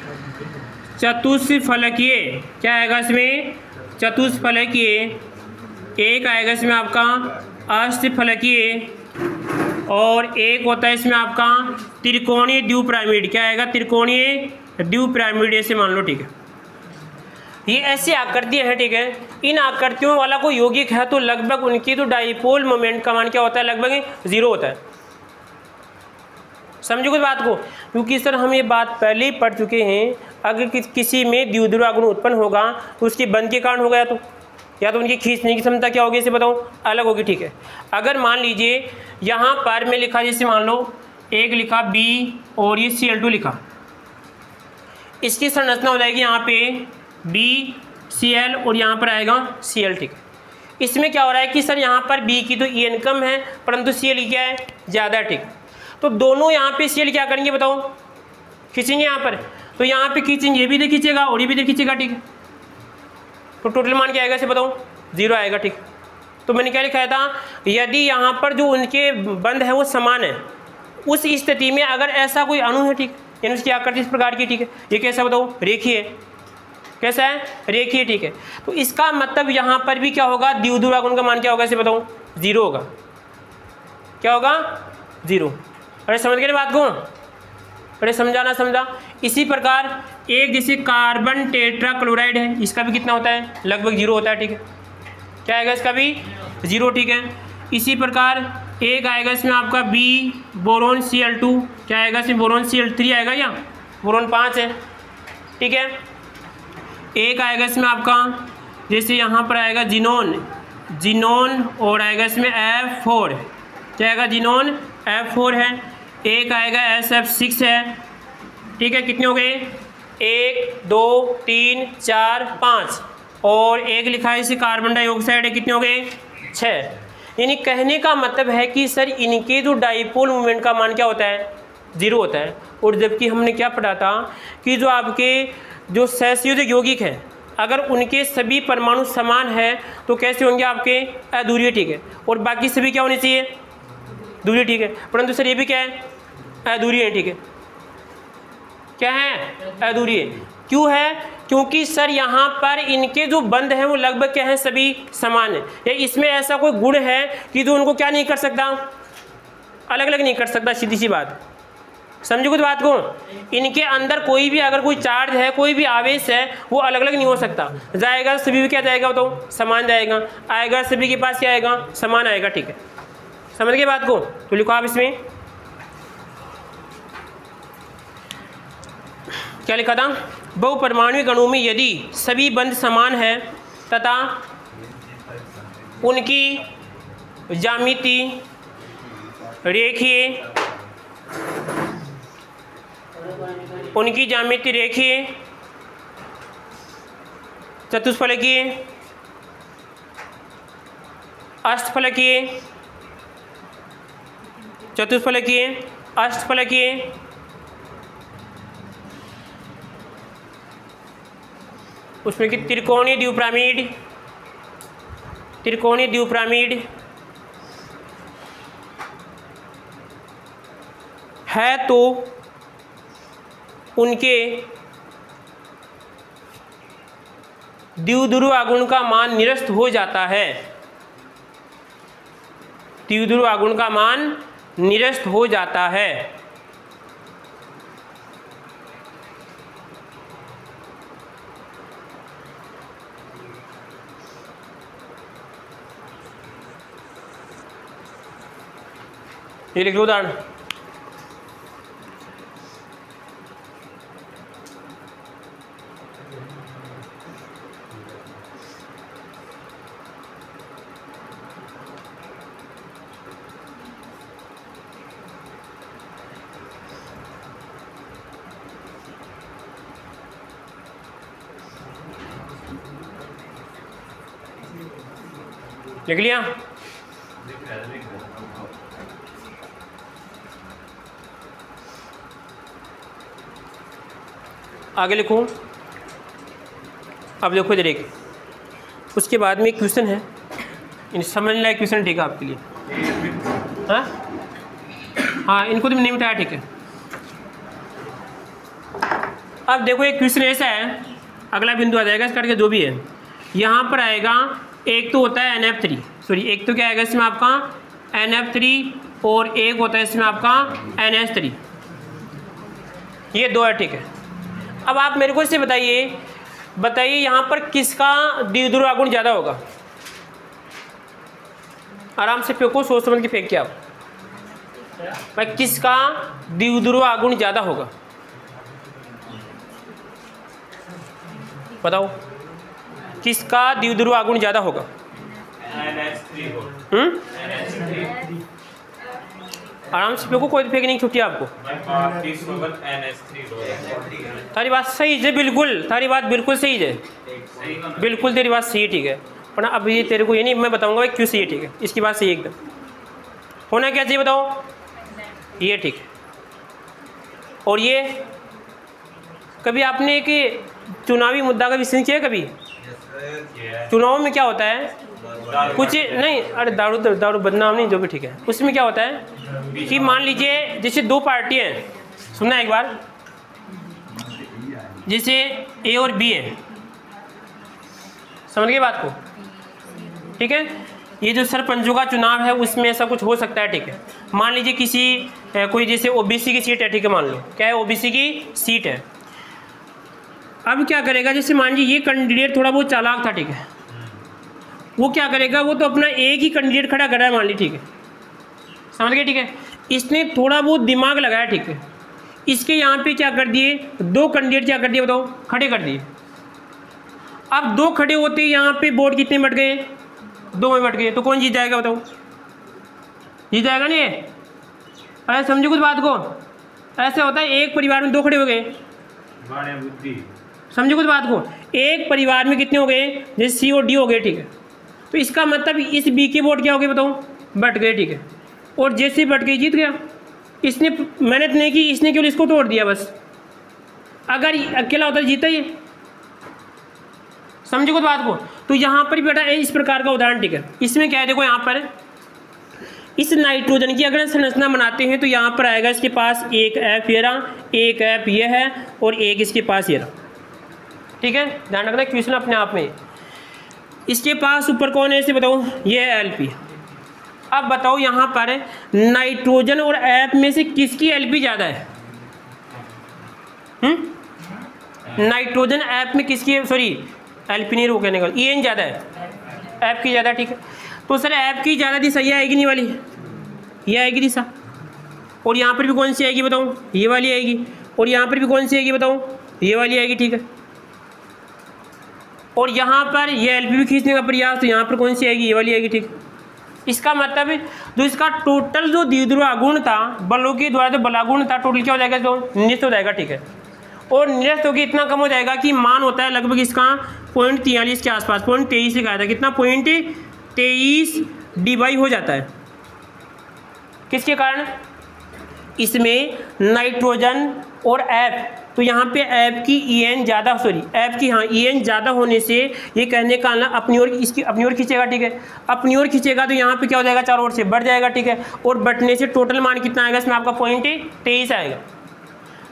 चतुष्फलकीय, क्या आएगा इसमें, चतुष्फलकीय। एक आएगा इसमें आपका अष्टफलकीय, और एक होता है इसमें आपका त्रिकोणीय द्विपिरामिड, क्या आएगा, त्रिकोणीय द्विपिरामिड, ऐसे मान लो, ठीक है। ये ऐसी आकृतियाँ हैं, ठीक है। इन आकृतियों वाला कोई यौगिक है तो लगभग उनकी तो डाइपोल मोमेंट का मान क्या होता है, लगभग 0 होता है। समझो कुछ बात को, क्योंकि सर हम ये बात पहले ही पढ़ चुके हैं, अगर किसी में द्विध्रुव आघूर्ण उत्पन्न होगा तो उसके बंध के कारण होगा, या तो उनकी खींचने की क्षमता क्या होगी इसे बताओ अलग होगी, ठीक है। अगर मान लीजिए यहाँ पर मैं लिखा, जैसे मान लो एक लिखा B और ये Cl2 लिखा, इसकी संरचना हो जाएगी यहाँ पे BCl और यहाँ पर आएगा Cl, ठीक है। इसमें क्या हो रहा है कि सर यहाँ पर B की तो En कम है परंतु Cl क्या है ज़्यादा है, ठीक। तो दोनों यहाँ पे Cl क्या करेंगे बताओ, खींचेंगे यहाँ पर, तो यहाँ पे खींचेंगे, ये भी इधर खींचेगा और ये भी इधर खींचेगा, ठीक है। तो टोटल मान क्या आएगा इसे बताओ 0 आएगा, ठीक। तो मैंने क्या लिखाया था, यदि यहाँ पर जो उनके बंध है वो समान है, उस स्थिति में अगर ऐसा कोई अणु है, ठीक, यानी उसकी आकृति इस प्रकार की, ठीक है, ये कैसा बताओ रेखीय है, कैसा है रेखीय, ठीक है। तो इसका मतलब यहाँ पर भी क्या होगा, द्विध्रुव आघूर्ण का मान क्या होगा इसे बताओ 0 होगा, क्या होगा 0। अरे समझ गए बात को, अरे समझाना समझा। इसी प्रकार एक जैसे कार्बन टेट्रा क्लोराइड है, इसका भी कितना होता है लगभग 0 होता है, ठीक है, क्या आएगा इसका भी 0, ठीक है। इसी प्रकार एक आएगा इसमें आपका B बोरोन Cl2, क्या आएगा इसमें बोरोन Cl3 आएगा या बोरोन 5 है, ठीक है। एक आएगा इसमें आपका जैसे यहाँ पर आएगा जिनोन और आएगा इसमें F4, क्या आएगा जिनोन F4 है। एक आएगा SF6 है, ठीक है। कितने हो गए 1 2 3 4 5 और एक लिखा है इसे कार्बन डाइऑक्साइड है, कितने हो गए 6। यानी कहने का मतलब है कि सर इनके जो डाइपोल मोमेंट का मान क्या होता है 0 होता है। और जबकि हमने क्या पढ़ा था कि जो आपके जो सहसंयोजक यौगिक है अगर उनके सभी परमाणु समान है तो कैसे होंगे आपके अधूरी, ठीक है। और बाकी सभी क्या होने चाहिए दूरी, ठीक है। परंतु सर ये भी क्या है अधूरी है, ठीक है, क्या है अधूरी है। क्यों है, क्योंकि सर यहाँ पर इनके जो बंध हैं वो लगभग क्या है सभी समान है, या इसमें ऐसा कोई गुण है कि जो उनको क्या नहीं कर सकता अलग अलग नहीं कर सकता, सीधी सी बात समझो कुछ बात को। इनके अंदर कोई भी अगर कोई चार्ज है कोई भी आवेश है वो अलग अलग नहीं हो सकता, जाएगा सभी में क्या जाएगा तो समान जाएगा, आएगा सभी के पास क्या आएगा समान आएगा, ठीक है। समझ गए बात को। तो लिखो आप इसमें क्या लिखा था, बहुपरमाणुक अणु में यदि सभी बंध समान है तथा उनकी ज्यामिति रेखीय चतुष्फलकीय अष्टफलकीय उसमें कि त्रिकोणीय द्विपिरामिड है तो उनके द्विध्रुव आघूर्ण का मान निरस्त हो जाता है, द्विध्रुव आघूर्ण का मान निरस्त हो जाता है। ये लिख लो उदाहरण। लिख लिया। आगे लिखो। अब देखो इधर एक, उसके बाद में एक क्वेश्चन है, समझने लायक क्वेश्चन, ठीक है आपके लिए। हाँ इनको तो नहीं मिटाया, ठीक है। अब देखो एक क्वेश्चन ऐसा है, अगला बिंदु आ जाएगा इसका, जो भी है यहाँ पर आएगा। एक तो होता है NF3, सॉरी एक तो क्या आएगा इसमें आपका NF3 और एक होता है इसमें आपका NH3, ये दो है, ठीक है। अब आप मेरे को इससे बताइए यहाँ पर किसका द्विध्रुव आघूर्ण ज़्यादा होगा। आराम से फेंको, सोच समझ के फेंक के आप भाई, किसका द्विध्रुव आघूर्ण ज़्यादा होगा। बताओ किसका द्विध्रुव आघूर्ण ज़्यादा होगा? NH3 हो। NH3 आराम से फेंको, कोई फेंक नहीं छुट्टी आपको। आपकी सोबत NH3 हो। तारी बात सही है बिल्कुल, तारी बात बिल्कुल सही है, बिल्कुल तेरी बात सही है, ठीक है। पर अब ये तेरे को ये नहीं मैं बताऊंगा क्यों सही है, ठीक है। इसकी बात सही एकदम। होना क्या चाहिए बताओ? ये ठीक है। और ये कभी आपने एक चुनावी मुद्दा का विश्लेषण किया कभी? चुनाव में क्या होता है कुछ नहीं, अरे दारू बदनाम नहीं, जो भी ठीक है। उसमें क्या होता है कि मान लीजिए जैसे दो पार्टियां हैं, सुनना एक बार, जैसे ए और बी है, समझ गए बात को, ठीक है। ये जो सरपंचों का चुनाव है उसमें ऐसा कुछ हो सकता है, ठीक है। मान लीजिए किसी कोई जैसे ओबीसी की सीट है, ठीक है, मान लो क्या है, ओबीसी की सीट है। अब क्या करेगा, जैसे मान लीजिए ये कैंडिडेट थोड़ा बहुत चालाक था, ठीक है, वो क्या करेगा, वो तो अपना एक ही कैंडिडेट खड़ा कर रहा है मान ली, ठीक है, समझ गए, ठीक है। इसने थोड़ा बहुत दिमाग लगाया, ठीक है, इसके यहाँ पे क्या कर दिए, दो कैंडिडेट क्या कर दिए बताओ, खड़े कर दिए। अब दो खड़े होते यहाँ पे वोट कितने बट गए, 2 में बट गए, तो कौन जीत जाएगा बताओ? जीत जाएगा नहीं? अरे समझो कुछ बात को, ऐसे होता है एक परिवार में 2 खड़े हो गए, समझो कुछ बात को, एक परिवार में कितने हो गए, जैसे सी और डी हो गए, ठीक है। तो इसका मतलब इस बी के वोट क्या हो गए बताओ, बट गए, ठीक है। और जैसे बट गए जीत गया, इसने मेहनत नहीं की, इसने केवल इसको तोड़ दिया बस। अगर अकेला होता जीता ये, समझो कुछ बात को। तो यहाँ पर बेटा इस प्रकार का उदाहरण, ठीक है। इसमें क्या है देखो, यहाँ पर इस नाइट्रोजन की अगर संरचना बनाते हैं तो यहाँ पर आएगा इसके पास एक F ये रहा, एक F ये है और एक इसके पास ये रहा, ठीक है। ध्यान रखना क्वेश्चन अपने आप में। इसके पास ऊपर कौन है इसे बताओ, ये है LP। अब बताओ यहाँ पर नाइट्रोजन और F में से किसकी LP ज़्यादा है? नाइट्रोजन F में किसकी, सॉरी LP नहीं, रो कहने का EN ज़्यादा है, F की ज़्यादा, ठीक है। तो सर F की ज़्यादा दिशा ये आएगी नहीं वाली, ये आएगी दिशा। और यहाँ पर भी कौन सी आएगी बताओ, ये वाली आएगी। और यहाँ पर भी कौन सी आएगी बताओ, ये वाली आएगी, ठीक है। और यहाँ पर ये LP भी खींचने का प्रयास, तो यहाँ पर कौन सी आएगी, ये वाली आएगी, ठीक। इसका मतलब जो इसका टोटल जो द्विध्रुव आघूर्ण था बलों के द्वारा जो बलागुण था, टोटल क्या हो जाएगा, तो निरस्त हो जाएगा, ठीक है। और निरस्त होकर इतना कम हो जाएगा कि मान होता है लगभग इसका 0.43 के आसपास, 0.23 लिखाया था, कितना 0.23 डिवाई हो जाता है। किसके कारण? इसमें नाइट्रोजन और F, तो यहाँ पे F की EN ज़्यादा, सॉरी F की हाँ EN ज़्यादा होने से ये कहने का ना अपनी ओर, इसकी अपनी ओर खींचेगा, ठीक है। अपनी ओर खींचेगा तो यहाँ पे क्या हो जाएगा, चारों ओर से बढ़ जाएगा, ठीक है। और बढ़ने से टोटल मान कितना आएगा इसमें आपका 0.23 आएगा।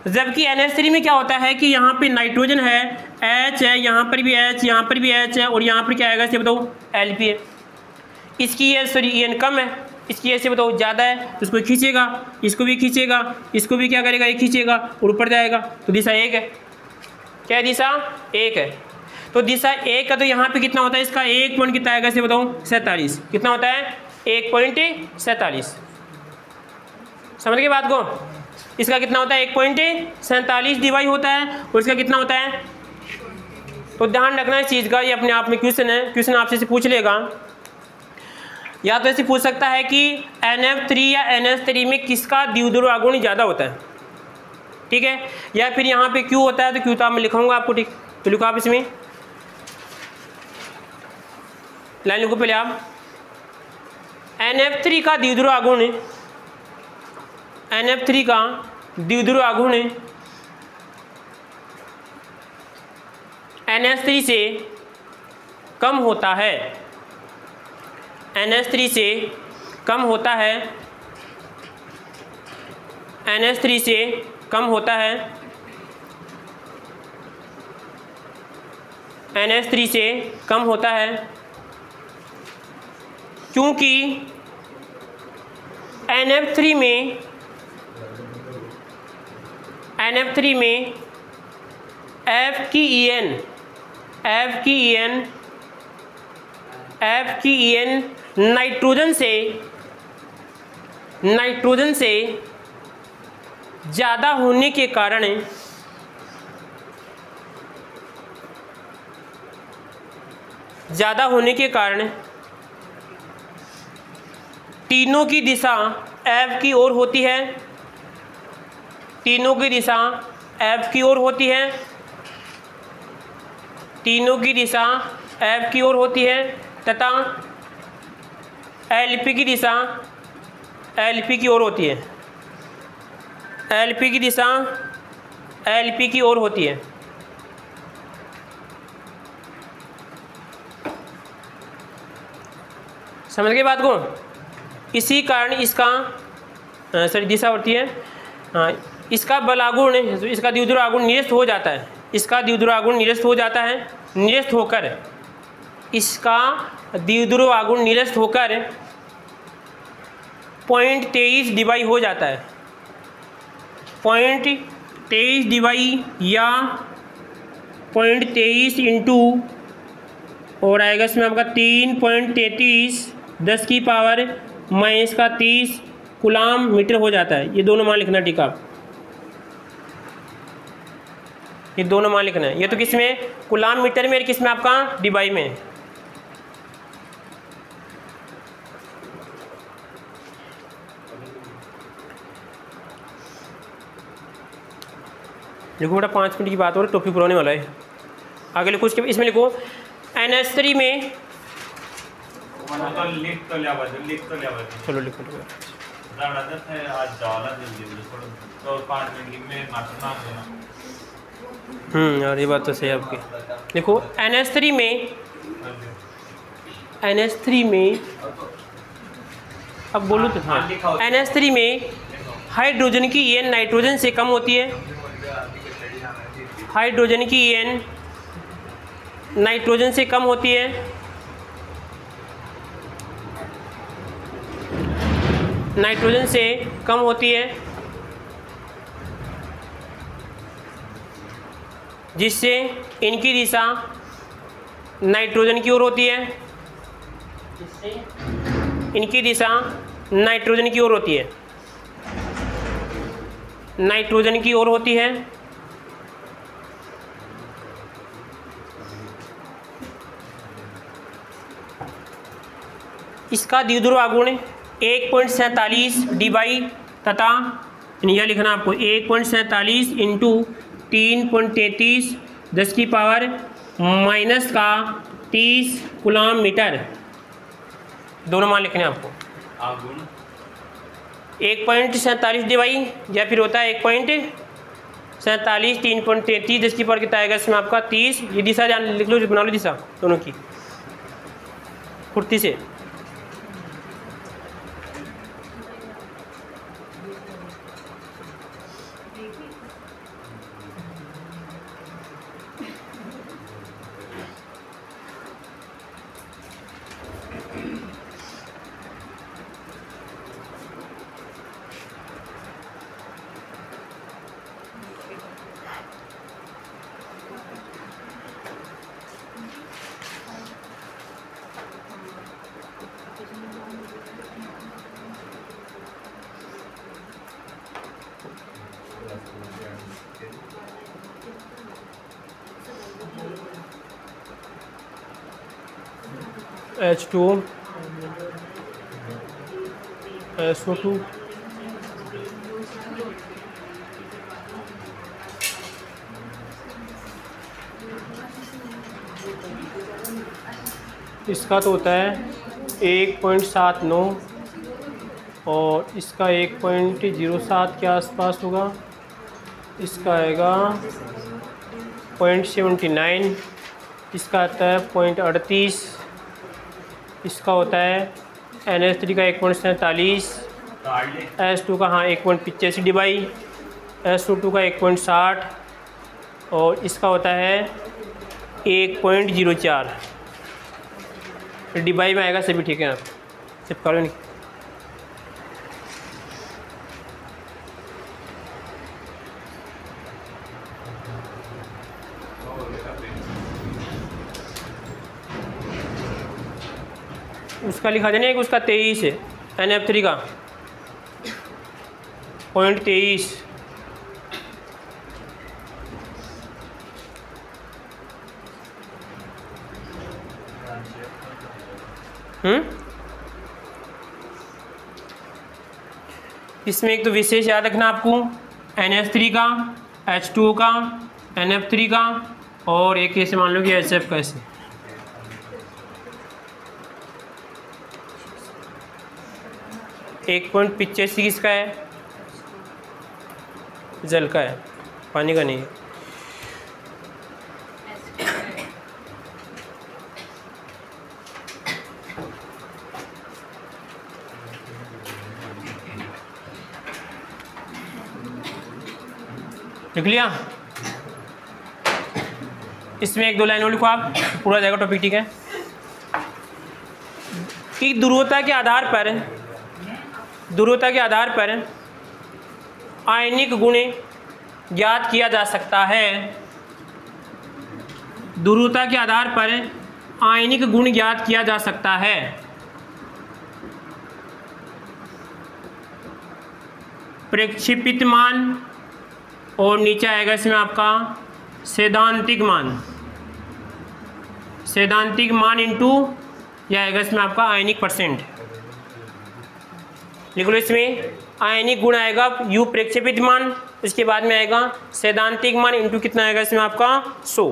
जबकि NH3 में क्या होता है कि यहाँ पे नाइट्रोजन है, H है, यहाँ पर भी H, यहाँ पर भी H है, और यहाँ पर क्या आएगा इसे बताओ, LP है। इसकी सॉरी EN कम है, इसकी ऐसे बताओ ज़्यादा है, तो उसको खींचेगा, इसको भी खींचेगा, इसको भी क्या करेगा, ये खींचेगा और ऊपर जाएगा, तो दिशा 1 है। क्या दिशा 1 है? तो दिशा 1 का तो यहाँ पे कितना होता है, इसका 1 पॉइंट कितना आएगा इसे बताओ, 47। कितना होता है, 1.47। समझ गए बात को? इसका कितना होता है, 1.47 डिवाई होता है, और इसका कितना होता है। तो ध्यान रखना इस चीज़ का, ये अपने आप में क्वेश्चन है, क्वेश्चन आपसे पूछ लेगा। या तो ऐसे पूछ सकता है कि NF3 या NH3 में किसका द्विध्रुव आघूर्ण ज़्यादा होता है, ठीक है। या फिर यहाँ पे Q होता है, तो Q तो मैं लिखाऊंगा आपको, ठीक। तो लिखो आप इसमें लाइन लिखो पहले आप, NF3 का द्विध्रुव आघूर्ण, NF3 का द्विध्रुव आघूर्ण NH3 से कम होता है, NH3 से कम होता है, NH3 से कम होता है, NH3 से कम होता है, क्योंकि NF3 में F की EN नाइट्रोजन से ज़्यादा होने के कारण ज़्यादा होने के कारण तीनों की दिशा F की ओर होती है, तीनों की दिशा F की ओर होती है, तीनों की दिशा F की ओर होती है तथा LP की दिशा LP की ओर होती है, LP की दिशा LP की ओर होती है। समझ गए बात को? इसी कारण इसका दिशा होती है, इसका बल आघूर्ण, इसका द्विध्रुव आघूर्ण निरस्त हो जाता है, इसका द्विध्रुव आघूर्ण निरस्त हो जाता है, निरस्त होकर इसका द्विध्रुव आघूर्ण निरस्त होकर 0.23 डिवाई हो जाता है, 0.23 डिवाई या 0.23 इंटू और आएगा इसमें आपका 3.33 10 की पावर माइनस का 30 कूलाम मीटर हो जाता है। ये दोनों मान लिखना, ठीक है? ये दोनों मान लिखना है। ये तो किसमें कूलाम मीटर में, किसमें आपका डिवाई में। लिखो बेटा, 5 मिनट की बात हो रही, टॉपिक पुराने वाला है। आगे लिखो, उसके इसमें लिखो NH3 में, चलो लिखो यार, ये बात तो सही है आपकी। देखो NH3 में अब बोलो तो हाँ, NH3 में हाइड्रोजन की EN नाइट्रोजन से कम होती है, हाइड्रोजन की EN नाइट्रोजन से कम होती है, नाइट्रोजन से कम होती है, जिससे इनकी दिशा नाइट्रोजन की ओर होती है, जिससे इनकी दिशा नाइट्रोजन की ओर होती है, नाइट्रोजन की ओर होती है। इसका द्विध्रुव आघूर्ण 1.47 डिवाई तथा यह लिखना आपको 1.47 इंटू 3.33 10 की पावर माइनस का 30 कूलाम मीटर, दोनों मान लिखने आपको। 1.47 डिवाई या फिर होता है 1.47 3.33 10 की पावर कितना आएगा इसमें आपका 30। ये दिशा जान लिख लो, बना लो दिशा दोनों की फुर्ती से। H2 SO2 इसका तो होता है 1.79 और इसका 1.07 के आसपास होगा, इसका आएगा 0.79, इसका आता है 0.38, इसका होता है NH3 का 1.47, S2 का हाँ 1.85 डिवाई, SO2 का 1.60 और इसका होता है 1.04 डिवाई में आएगा। सभी ठीक है, आप सिर्फ करो नहीं। उसका लिखा देना कि उसका 23 है, NF3 का 0.23, इसमें एक तो विशेष याद रखना आपको NH3 का, H2O का, NF3 का, और एक ऐसे मान लो कि HF का ऐसे। एक 1.85 किसका है? जल का है, पानी का नहीं है। लिख लिया? इसमें एक दो लाइन और लिखो आप, पूरा जाएगा टॉपिक, ठीक है? कि ध्रुवता के आधार पर आयनिक गुण ज्ञात किया जा सकता है। ध्रुवता के आधार पर आयनिक गुण ज्ञात किया जा सकता है। प्रक्षेपित मान, और नीचे आएगा इसमें आपका सैद्धांतिक मान इंटू यह आएगा इसमें आपका आयनिक परसेंट। लिख लो, इसमें आयनिक गुण आएगा U प्रक्षेपित मान, इसके बाद में आएगा सैद्धांतिक मान इंटू कितना आएगा इसमें आपका 100।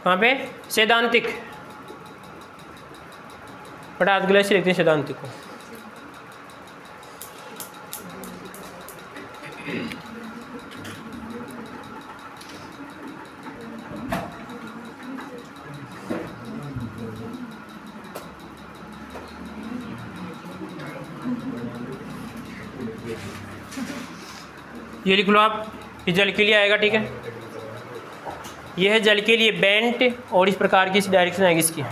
कहाँ पे? सैद्धांतिक, बटा आध गिलास लिखते हैं सैद्धांतिक को। ये लिख लो आप, ये जल के लिए आएगा, ठीक है? यह है जल के लिए बेंट, और इस प्रकार की डायरेक्शन आएगी इसकी।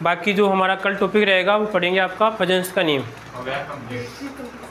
बाकी जो हमारा कल टॉपिक रहेगा वो पढ़ेंगे आपका पजन्स का नियम। हो गया कंप्लीट।